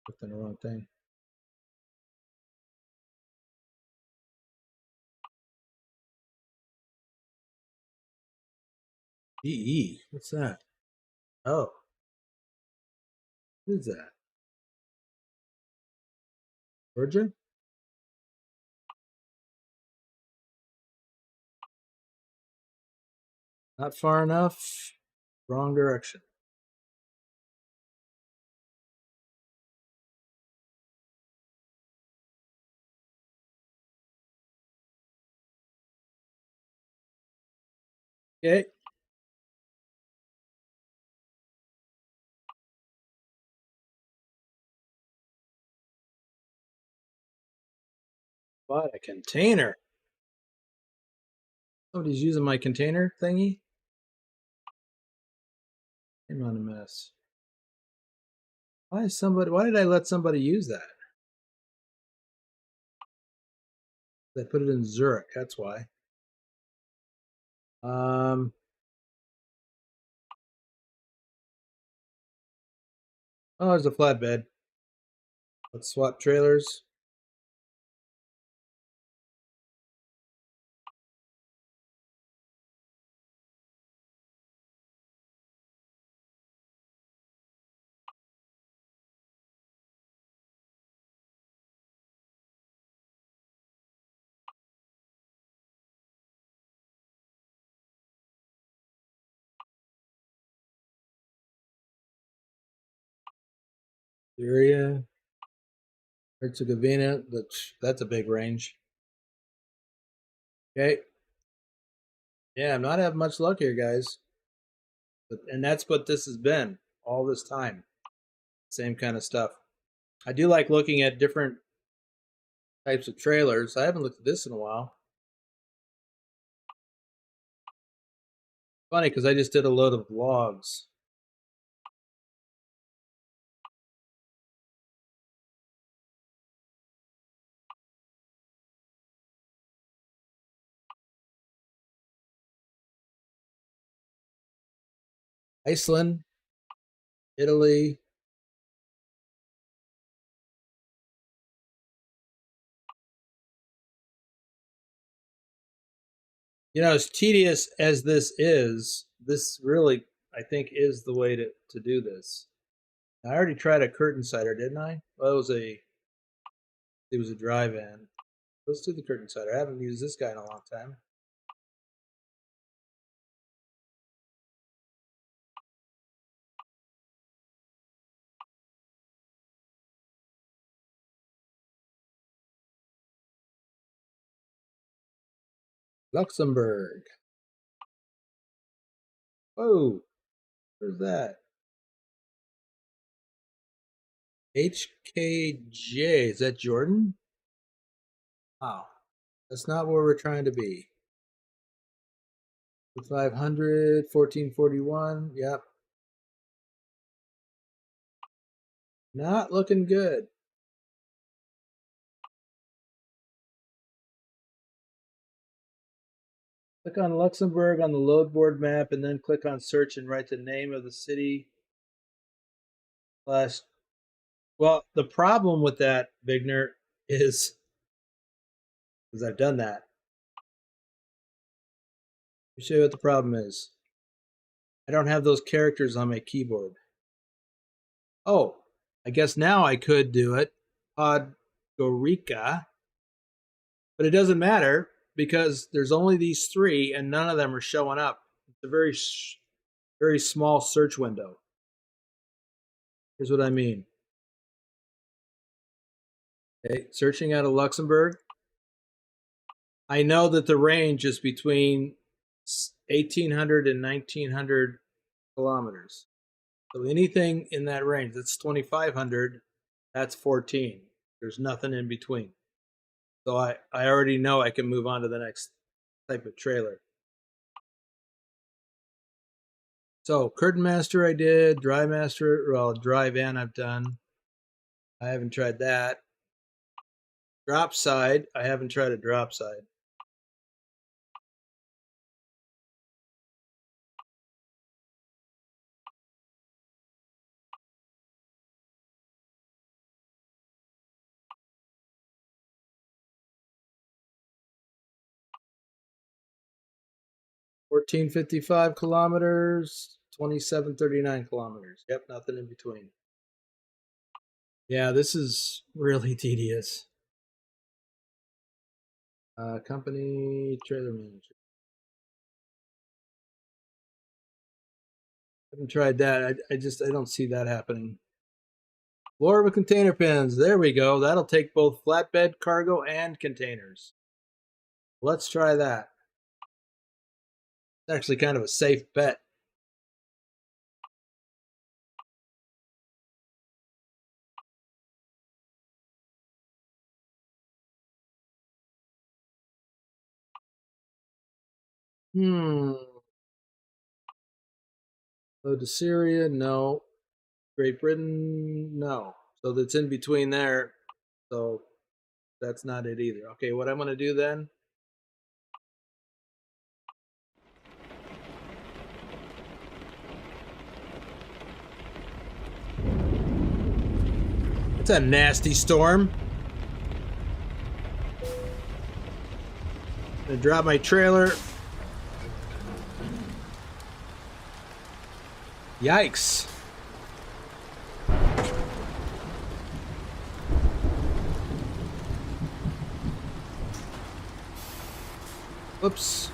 Clicked on the wrong thing. EE, what's that? Oh, what is that? Georgia? Not far enough. Wrong direction. Okay. Bought a container. Somebody's using my container thingy. I'm on a mess. Why did I let somebody use that? They put it in Zurich, that's why. Oh, there's a flatbed. Let's swap trailers. Syria, Herzegovina. That's a big range. Okay. Yeah, I'm not having much luck here, guys. And that's what this has been all this time. Same kind of stuff. I do like looking at different types of trailers. I haven't looked at this in a while. Funny because I just did a load of logs. Iceland, Italy. You know, as tedious as this really, I think, is the way to do this. I already tried a curtain cider, didn't I? Well, it was a dry van. Let's do the curtain cider. I haven't used this guy in a long time. Luxembourg. Oh, where's that? HKJ. Is that Jordan? Wow. That's not where we're trying to be. 500, 1441. Yep. Not looking good. Click on Luxembourg on the load board map and then click on search and write the name of the city. Well, the problem with that, Bigner, is because I've done that. Let me show you what the problem is. I don't have those characters on my keyboard. Oh, I guess now I could do it. Podgorica. But it doesn't matter because there's only these three and none of them are showing up. It's a very small search window. Here's what I mean. Okay, searching out of Luxembourg. I know that the range is between 1,800 and 1,900 kilometers. So anything in that range, that's 2,500, that's 14. There's nothing in between. So I already know I can move on to the next type of trailer. So curtain master I did, dry master, well, dry van I've done. I haven't tried that. Drop side, I haven't tried a drop side. $14.55 kilometers, $27.39 kilometers. Yep, nothing in between. Yeah, this is really tedious. Company trailer manager. haven't tried that. I don't see that happening. Floor with container pins. There we go. That'll take both flatbed, cargo, and containers. Let's try that. It's actually kind of a safe bet. Load to Syria, no. Great Britain, no. So that's in between there. So that's not it either. Okay, what I'm going to do then. It's a nasty storm. I'm going to drop my trailer. Yikes. Whoops.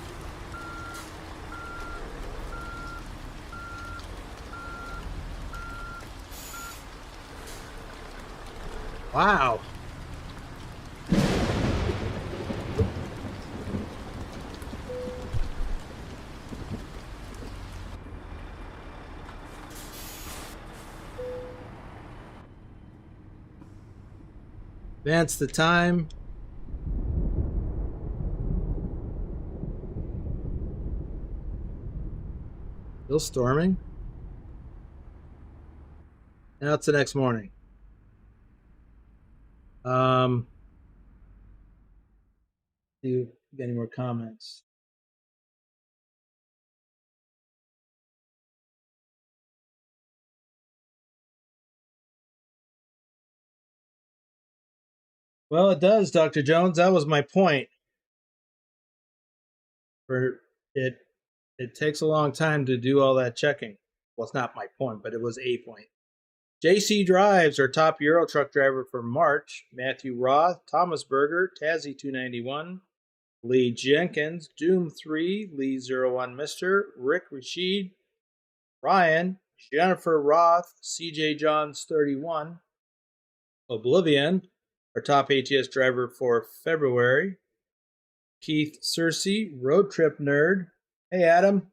Wow. Advance the time. Still storming. Now it's the next morning. Do you get any more comments? Well, it does, Dr. Jones. That was my point. For it takes a long time to do all that checking. Well, it's not my point, but it was a point. JC Drives, our top Euro truck driver for March. Matthew Roth, Thomas Berger, Tazzy 291, Lee Jenkins, Doom 3, Lee 01 Mister, Rick Rashid, Ryan, Jennifer Roth, CJ Johns 31, Oblivion, our top ATS driver for February. Keith Searcy, Road Trip Nerd. Hey, Adam.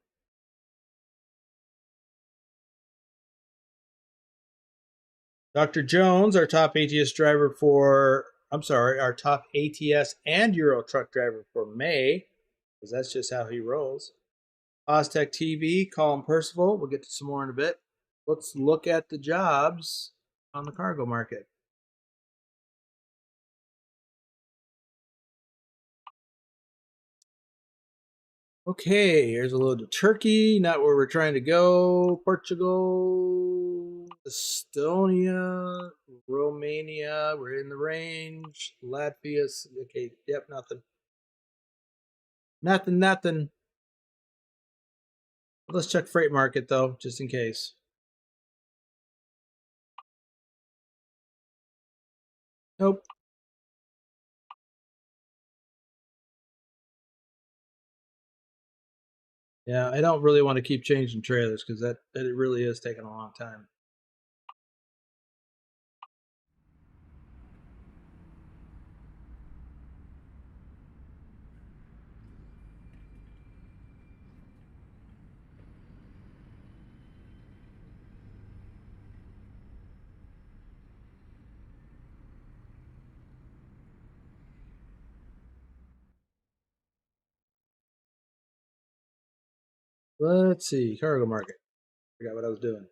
Dr. Jones, our top ATS driver for, our top ATS and Euro truck driver for May, because that's just how he rolls. Oztech TV, Colin Percival. We'll get to some more in a bit. Let's look at the jobs on the cargo market. Okay, here's a load to Turkey, not where we're trying to go. Portugal, Estonia, Romania, we're in the range. Latvia, okay, yep, nothing. Nothing. Let's check freight market though, just in case. Nope. Yeah, I don't really want to keep changing trailers because that it really is taking a long time. Let's see, cargo market. Forgot what I was doing.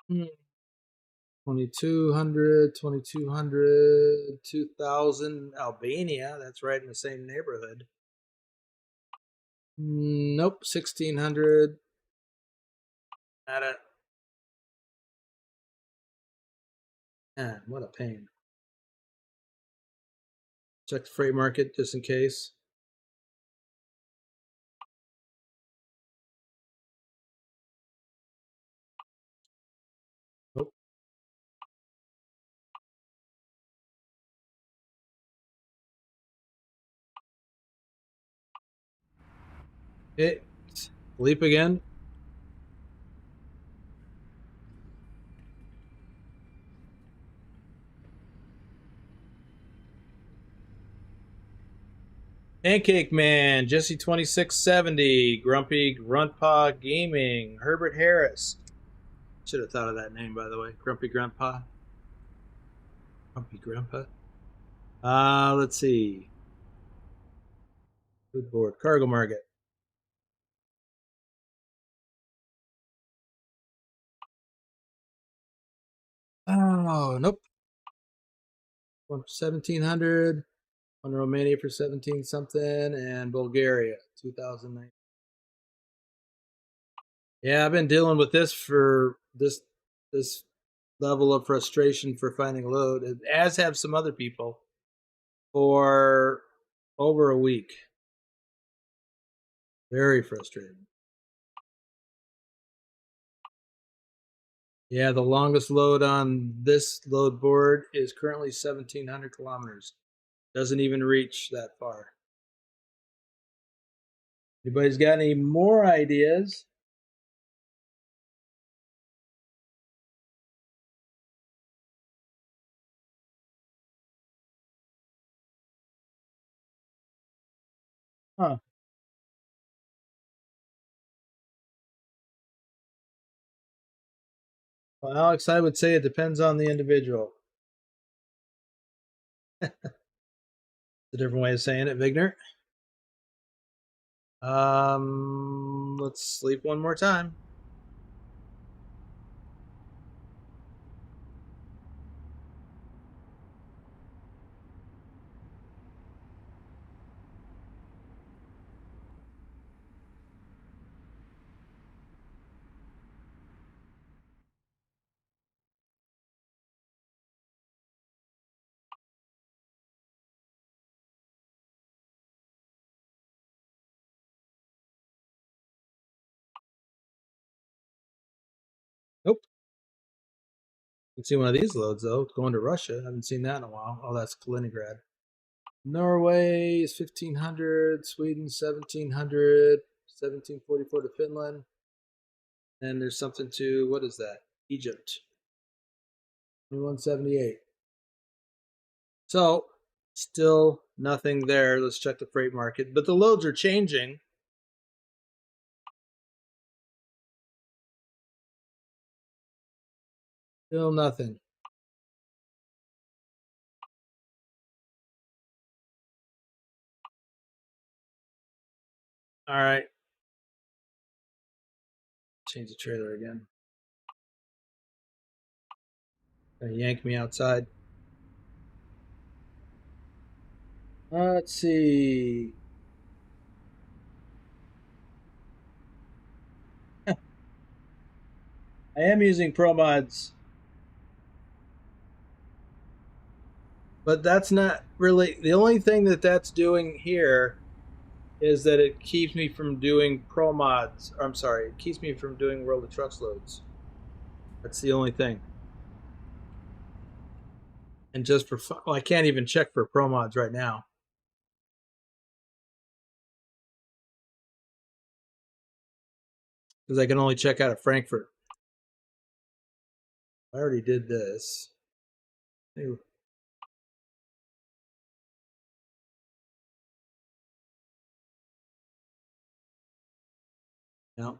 Hmm. 2200, 2000, Albania. That's right in the same neighborhood. Nope, 1600. Not a. Man, what a pain. Check the freight market just in case. Nope. It sleep again. Pancake Man, Jesse 2670, Grumpy Gruntpa Gaming, Herbert Harris. Should have thought of that name, by the way. Grumpy Grandpa. Grumpy Grandpa. Let's see. Good board. Cargo Market. Oh, nope. One for 1700. One Romania for 17 something. And Bulgaria, 2009. Yeah, I've been dealing with this for this level of frustration for finding a load, as have some other people, for over a week. Very frustrating. Yeah, the longest load on this load board is currently 1,700 kilometers. Doesn't even reach that far. Anybody's got any more ideas? Huh. Well, Alex, I would say it depends on the individual. A different way of saying it, Vigner. Let's sleep one more time. Nope. You can see one of these loads though, going to Russia. I haven't seen that in a while. Oh, that's Kaliningrad. Norway is 1,500. Sweden 1,700. 1,744 to Finland. And there's something to, what is that? Egypt. 2178. So still nothing there. Let's check the freight market. But the loads are changing. Still nothing. All right. Change the trailer again. Gonna yank me outside. Let's see. I am using ProMods, but that's not really the only thing that that's doing here is that it keeps me from doing ProMods. I'm sorry, it keeps me from doing World of Trucks loads. That's the only thing. And just for fun, well, I can't even check for ProMods right now because I can only check out of Frankfurt. I already did this. Now,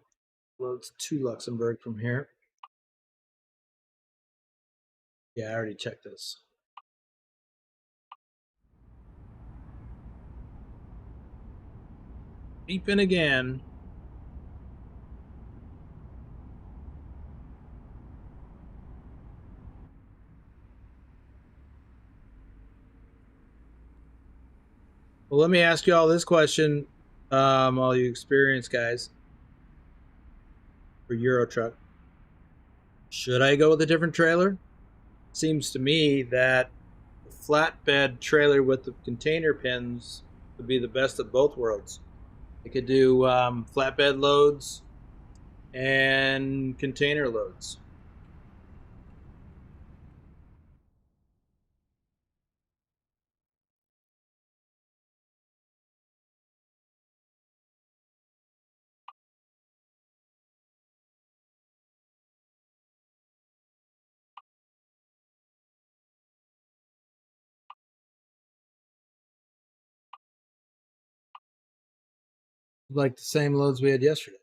loads to Luxembourg from here. Yeah, I already checked this. Beeping again. Well, let me ask you all this question, all you experienced guys, for Euro Truck. Should I go with a different trailer? Seems to me that the flatbed trailer with the container pins would be the best of both worlds. It could do flatbed loads and container loads. Like the same loads we had yesterday.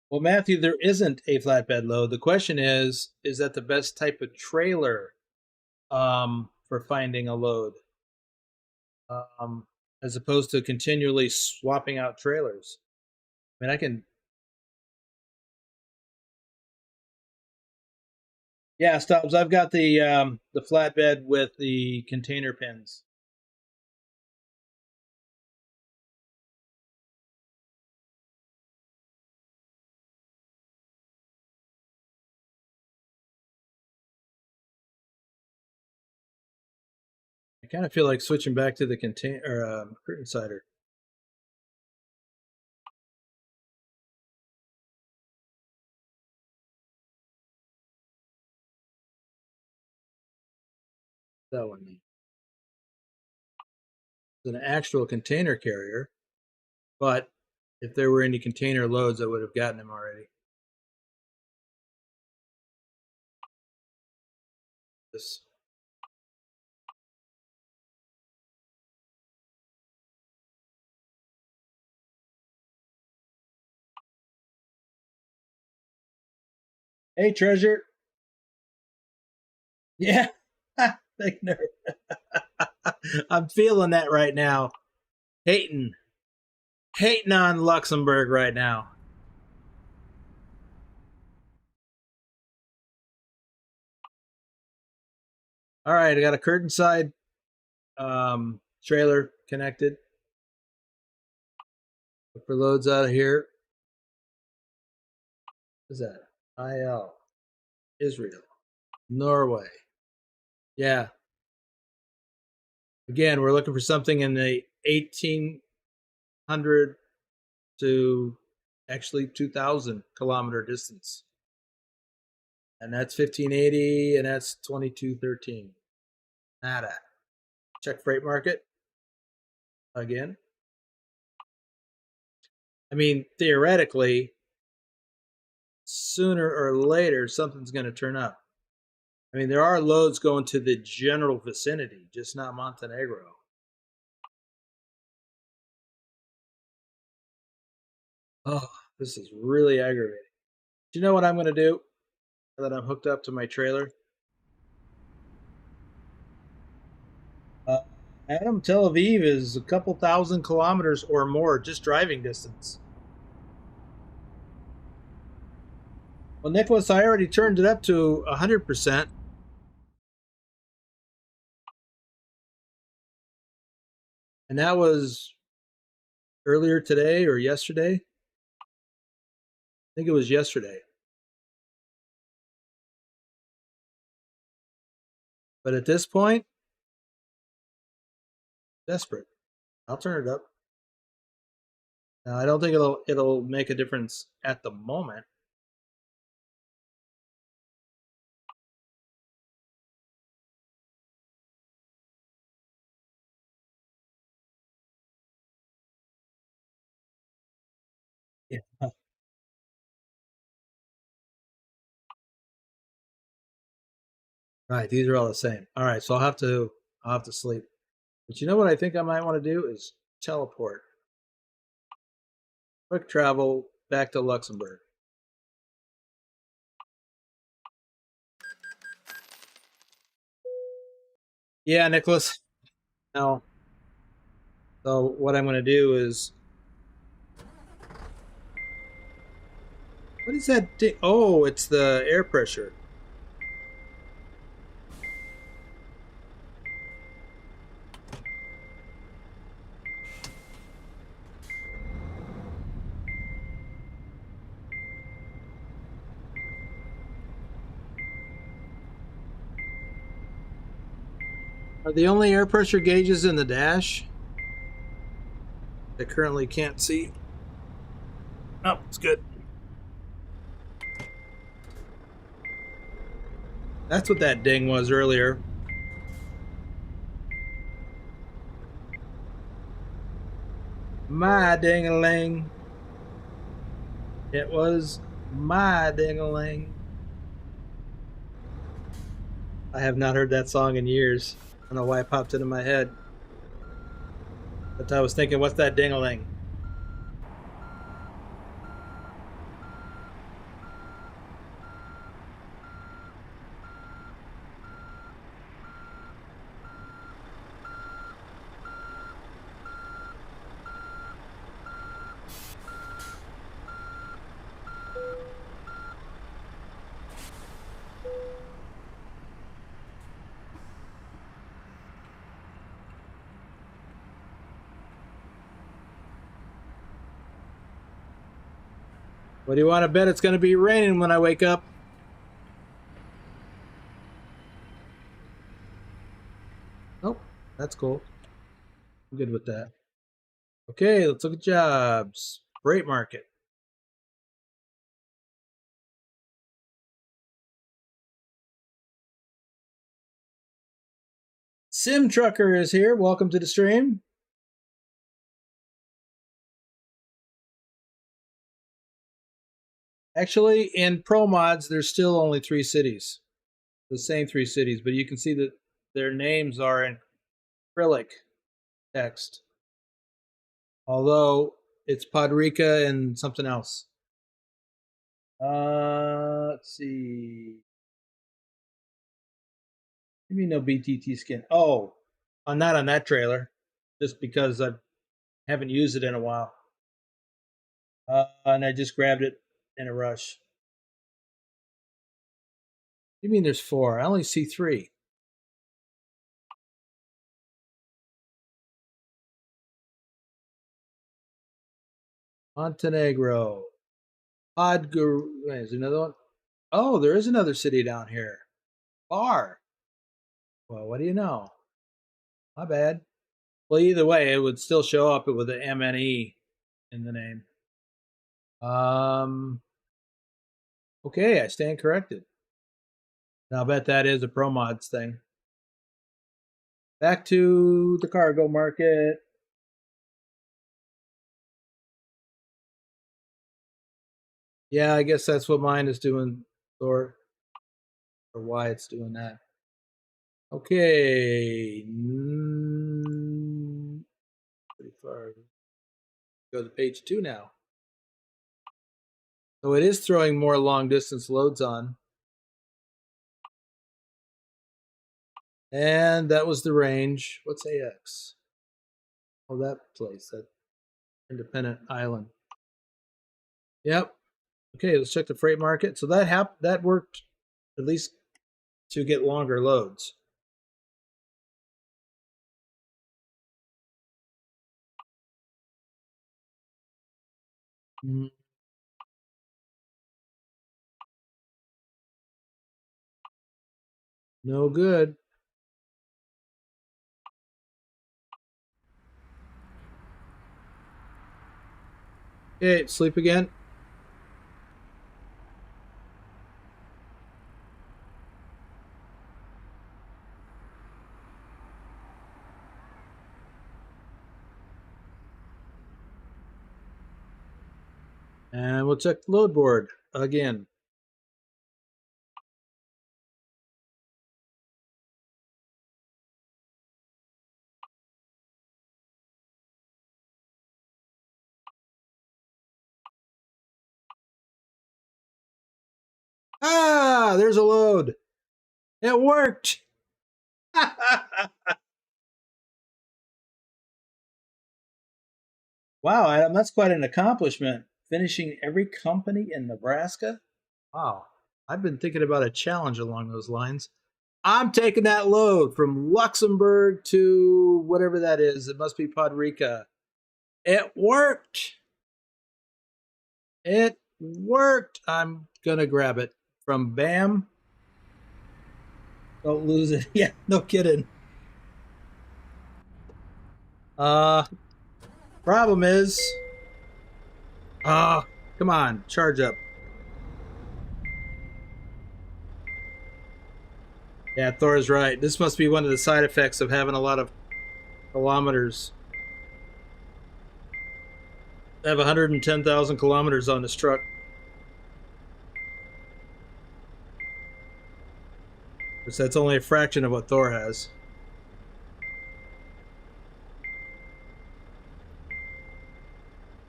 Well, Matthew, there isn't a flatbed load. The question is that the best type of trailer for finding a load, um, as opposed to continually swapping out trailers? I mean, I can. Yeah, Stubbs. I've got the flatbed with the container pins. I kind of feel like switching back to the container curtain sider. That one. It's an actual container carrier, but if there were any container loads, I would have gotten them already. This. Hey, treasure. Yeah. Big nerd. I'm feeling that right now. Hating on Luxembourg right now. All right, I got a curtain side trailer connected. Look for loads out of here. What is that? IL. Israel. Norway. Yeah. Again, we're looking for something in the 1,800 to actually 2,000 kilometer distance. And that's 1580 and that's 2213. Nada. Check freight market. Again. I mean, theoretically, sooner or later, something's going to turn up. I mean, there are loads going to the general vicinity, just not Montenegro. Oh, this is really aggravating. Do you know what I'm going to do now that I'm hooked up to my trailer? Adam, Tel Aviv is a couple thousand kilometers or more just driving distance. Well, Nicholas, I already turned it up to 100%. And that was earlier today or yesterday. I think it was yesterday. But at this point, desperate. I'll turn it up. Now, I don't think it'll make a difference at the moment. Yeah. Right, these are all the same. All right, so I'll have to sleep. But you know what I think I might want to do is teleport. Quick travel back to Luxembourg. Yeah, Nicholas. Now, so what I'm going to do is, what is that? Oh, it's the air pressure. Are the only air pressure gauges in the dash? I currently can't see. Oh, it's good. That's what that ding was earlier. My ding-a-ling. It was my ding-a-ling. I have not heard that song in years. I don't know why it popped into my head. But I was thinking, what's that ding-a-ling? What do you want to bet it's going to be raining when I wake up? Nope, that's cool. I'm good with that. Okay, let's look at jobs. Freight market. Sim Trucker is here. Welcome to the stream. Actually, in ProMods, there's still only 3 cities. The same 3 cities, but you can see that their names are in acrylic text. Although it's Podrica and something else. Let's see. You mean no BTT skin? Oh, I'm not on that trailer, just because I haven't used it in a while. And I just grabbed it in a rush. You mean there's 4? I only see 3. Montenegro. There's another one. Oh, there is another city down here. Bar. Well, what do you know? My bad. Well, either way, it would still show up with the MNE in the name. Okay, I stand corrected. Now, I bet that is a ProMods thing. Back to the cargo market. Yeah, I guess that's what mine is doing, or why it's doing that. Okay. Pretty far. Go to page 2 now. So it is throwing more long distance loads on. And that was the range. What's AX? Oh, that place, that independent island. Yep. Okay, let's check the freight market. So that worked at least to get longer loads. No good. Okay, sleep again. And we'll check the load board again. Ah, there's a load. It worked. Wow, Adam, that's quite an accomplishment. Finishing every company in Nebraska? Wow. I've been thinking about a challenge along those lines. I'm taking that load from Luxembourg to whatever that is. It must be Podrica. It worked. It worked. I'm going to grab it from BAM. Don't lose it. Yeah, no kidding. Problem is, come on, charge up. Yeah, Thor's right. This must be one of the side effects of having a lot of kilometers. I have 110,000 kilometers on this truck. But that's only a fraction of what Thor has.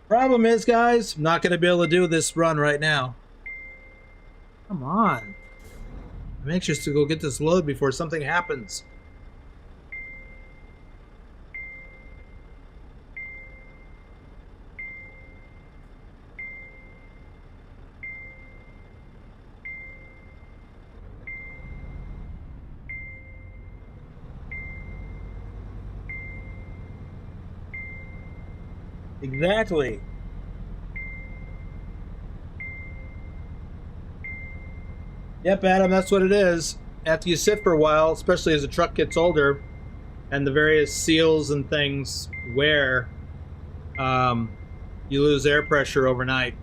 Problem is, guys, I'm not going to be able to do this run right now. Come on. I'm anxious to go get this load before something happens. Exactly. Yep, Adam, that's what it is. After you sit for a while, especially as the truck gets older and the various seals and things wear, you lose air pressure overnight.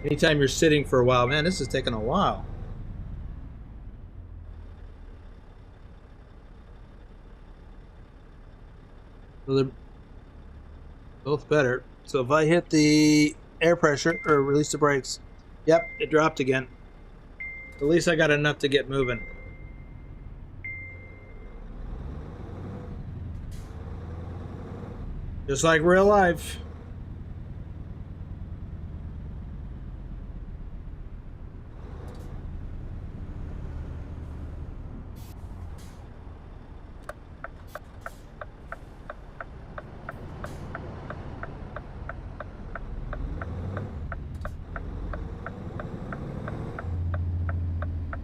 Anytime you're sitting for a while, man, this is taking a while. So they're both better. So if I hit the air pressure or release the brakes, yep, it dropped again. At least I got enough to get moving. Just like real life.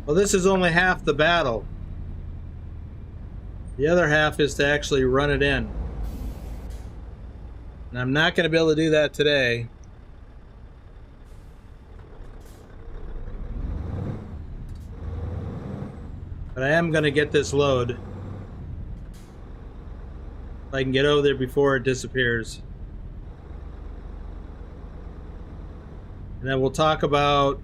Well, this is only half the battle. The other half is to actually run it in. And I'm not going to be able to do that today. But I am going to get this load. If I can get over there before it disappears. And then we'll talk about,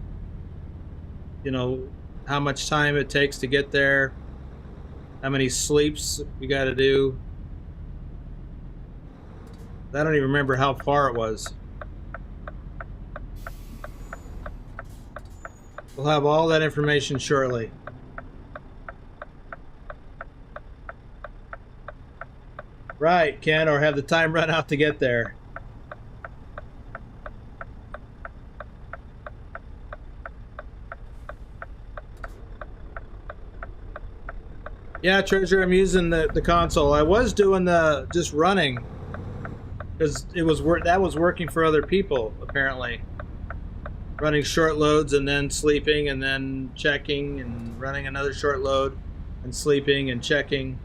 you know, how much time it takes to get there. How many sleeps we got to do. I don't even remember how far it was. We'll have all that information shortly. Right, Ken, or have the time run out to get there. Yeah, Treasure, I'm using the console. I was doing the just running because it was that was working for other people apparently. Running short loads and then sleeping and then checking and running another short load and sleeping and checking.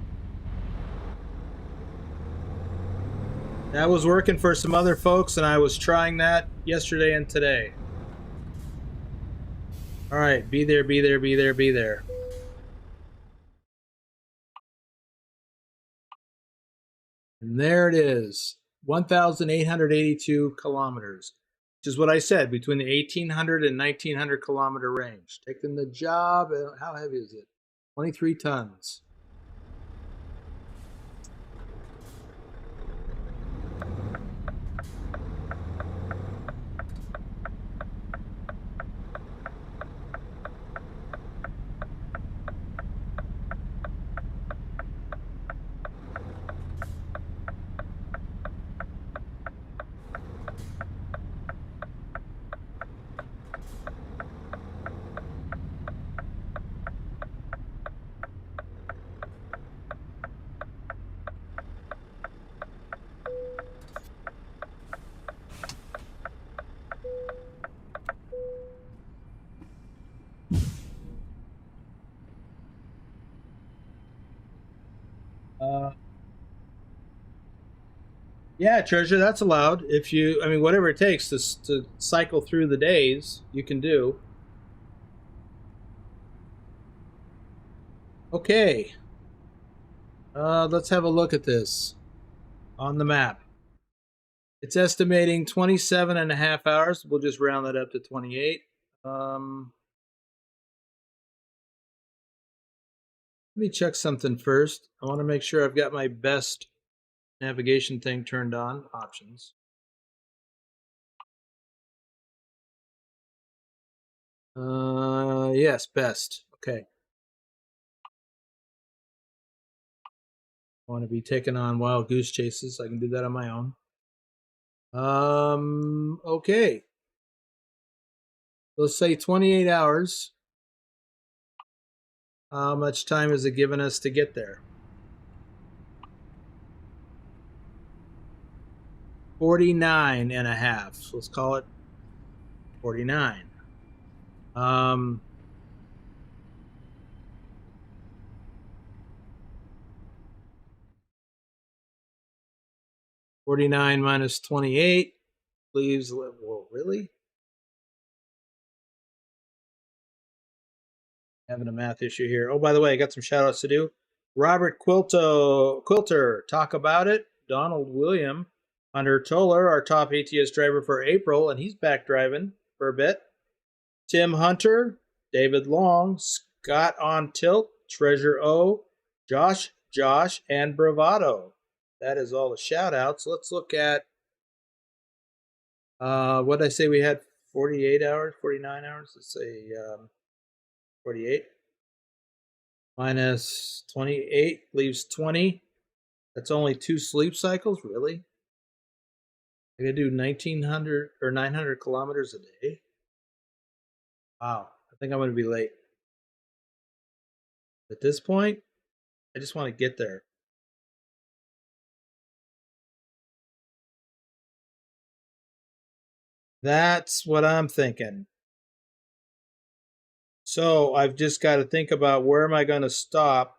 That was working for some other folks, and I was trying that yesterday and today. All right, be there, be there, be there, be there. And there it is, 1,882 kilometers, which is what I said, between the 1,800 and 1,900 kilometer range. Taking the job, how heavy is it? 23 tons. Yeah, Treasure, that's allowed. If you, I mean, whatever it takes to cycle through the days, you can do. Okay. Let's have a look at this on the map. It's estimating 27 and a half hours. We'll just round that up to 28. Let me check something first. I want to make sure I've got my best navigation thing turned on. Options. Yes, best. Okay. I want to be taking on wild goose chases. I can do that on my own. Okay. Let's say 28 hours. How much time is it giving us to get there? 49 and a half. So let's call it 49. 49 minus 28 leaves, well, really? Having a math issue here. Oh, by the way, I got some shout outs to do. Robert Quilter, talk about it. Donald William, Hunter Toller, our top ATS driver for April, and he's back driving for a bit. Tim Hunter, David Long, Scott on Tilt, Treasure O, Josh, and Bravado. That is all the shout outs. Let's look at what did I say we had 48 hours, 49 hours? Let's say 48 minus 28 leaves 20. That's only 2 sleep cycles, really? I gotta do 1900 or 900 kilometers a day. Wow, I think I'm gonna be late. At this point, I just want to get there. That's what I'm thinking. So I've just got to think about where am I going to stop.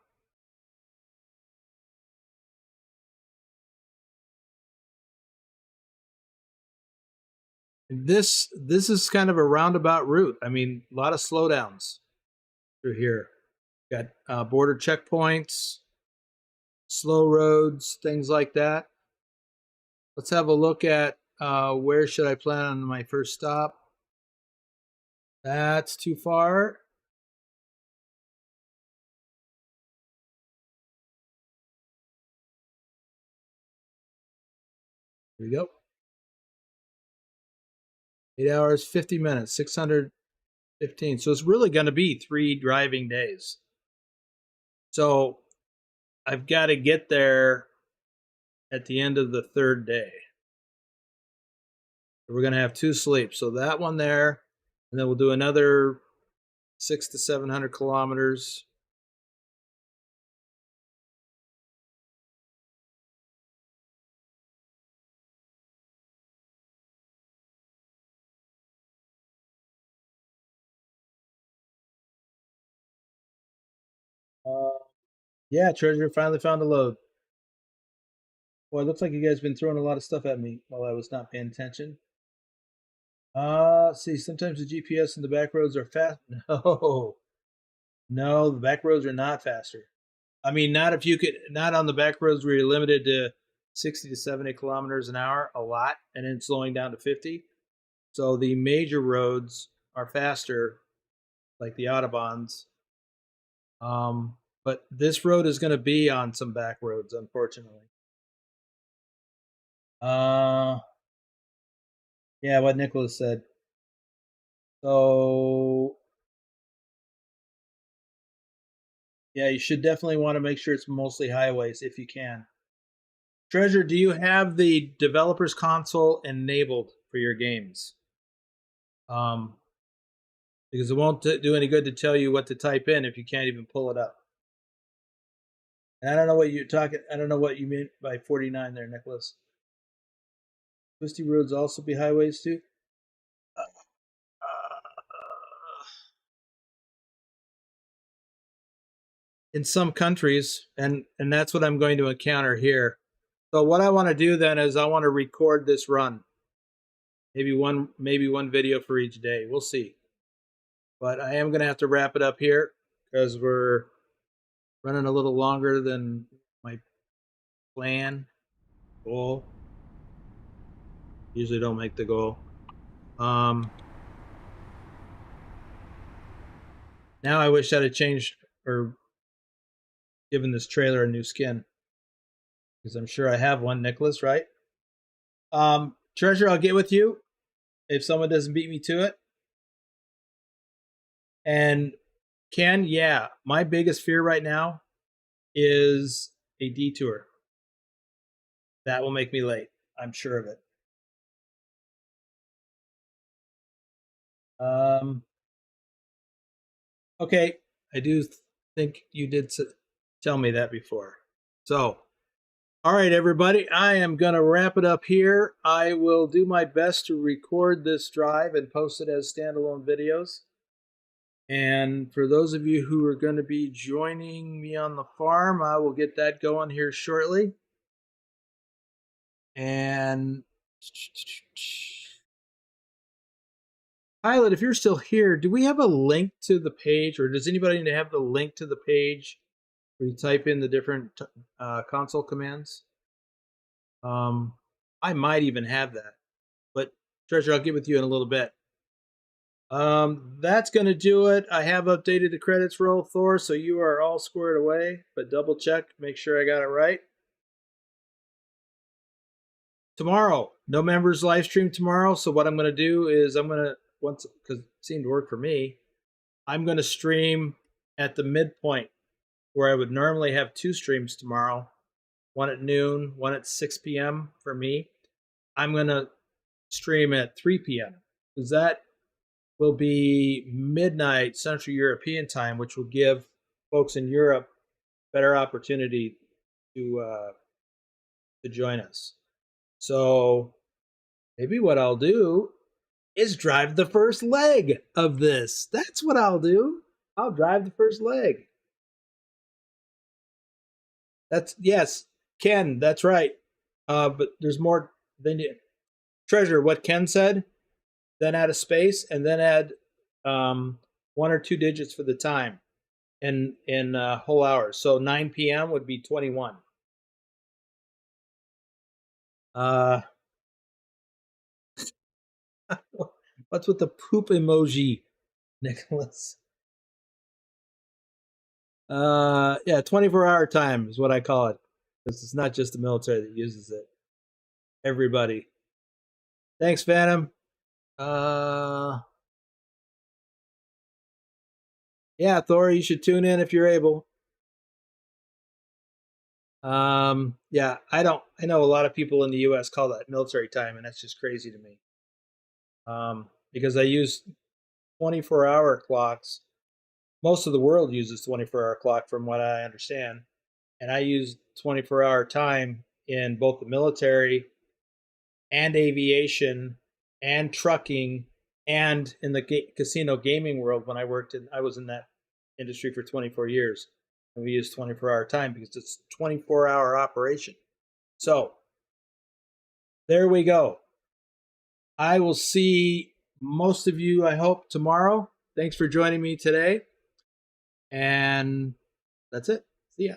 This is kind of a roundabout route. I mean, a lot of slowdowns through here. Got border checkpoints, slow roads, things like that. Let's have a look at where should I plan on my first stop. That's too far. Here we go. 8 hours, 50 minutes, 615. So it's really going to be 3 driving days. So I've got to get there at the end of the 3rd day. We're going to have 2 sleeps. So that one there, and then we'll do another 600 to 700 kilometers. Yeah, Treasure finally found a load. Boy, it looks like you guys have been throwing a lot of stuff at me while I was not paying attention. See, sometimes the GPS and the back roads are fast. No, the back roads are not faster. I mean, not if you could, not on the back roads where you're limited to 60 to 70 kilometers an hour, a lot, and then slowing down to 50. So the major roads are faster, like the autobahns. But this road is going to be on some back roads, unfortunately. Yeah, what Nicholas said. So yeah, you should definitely want to make sure it's mostly highways if you can. Treasure, do you have the developers console enabled for your games? Because it won't do any good to tell you what to type in if you can't even pull it up. And I don't know what you're talking. I don't know what you mean by 49 there, Nicholas. Twisty roads also be highways too. In some countries, and that's what I'm going to encounter here. So what I want to do then is I want to record this run. Maybe one video for each day. We'll see. But I am going to have to wrap it up here because we're running a little longer than my goal. Usually don't make the goal. Now I wish I'd have changed or given this trailer a new skin. because I'm sure I have one, Nicholas, right? Treasure, I'll get with you if someone doesn't beat me to it. And Ken, yeah, my biggest fear right now is a detour. That will make me late. I'm sure of it. Okay, I do think you did tell me that before. So, all right, everybody, I am going to wrap it up here. I will do my best to record this drive and post it as standalone videos. And for those of you who are going to be joining me on the farm, I will get that going here shortly. And Pilot, if you're still here, do we have a link to the page, or does anybody have the link to the page where you type in the different console commands? I might even have that, but Treasure, I'll get with you in a little bit. That's going to do it. I have updated the credits roll, Thor, so you are all squared away, but double check, make sure I got it right. Tomorrow, no members live stream tomorrow, so what I'm going to do is I'm going to, once, because it seemed to work for me, I'm going to stream at the midpoint where I would normally have 2 streams tomorrow, one at noon, one at 6 p.m. for me. I'm going to stream at 3 p.m. because that will be midnight Central European time, which will give folks in Europe better opportunity to join us. So maybe what I'll do is drive the first leg of this. That's what I'll do. I'll drive the first leg. That's, yes, Ken, that's right. But there's more than you. Treasure, what Ken said, then add a space, and then add 1 or 2 digits for the time in whole hours. So 9 p.m. would be 21. What's with the poop emoji, Nicholas? Yeah, 24-hour time is what I call it. Because it's not just the military that uses it. Everybody. Thanks, Phantom. Yeah, Thor, you should tune in if you're able. Yeah, I know a lot of people in the US call that military time, and that's just crazy to me. Because I use 24-hour clocks. Most of the world uses 24-hour clock from what I understand. And I use 24-hour time in both the military and aviation and trucking and in the casino gaming world. When I was in that industry for 24 years. And we use 24-hour time because it's a 24-hour operation. So there we go. I will see most of you, I hope, tomorrow. Thanks for joining me today. And that's it. See ya.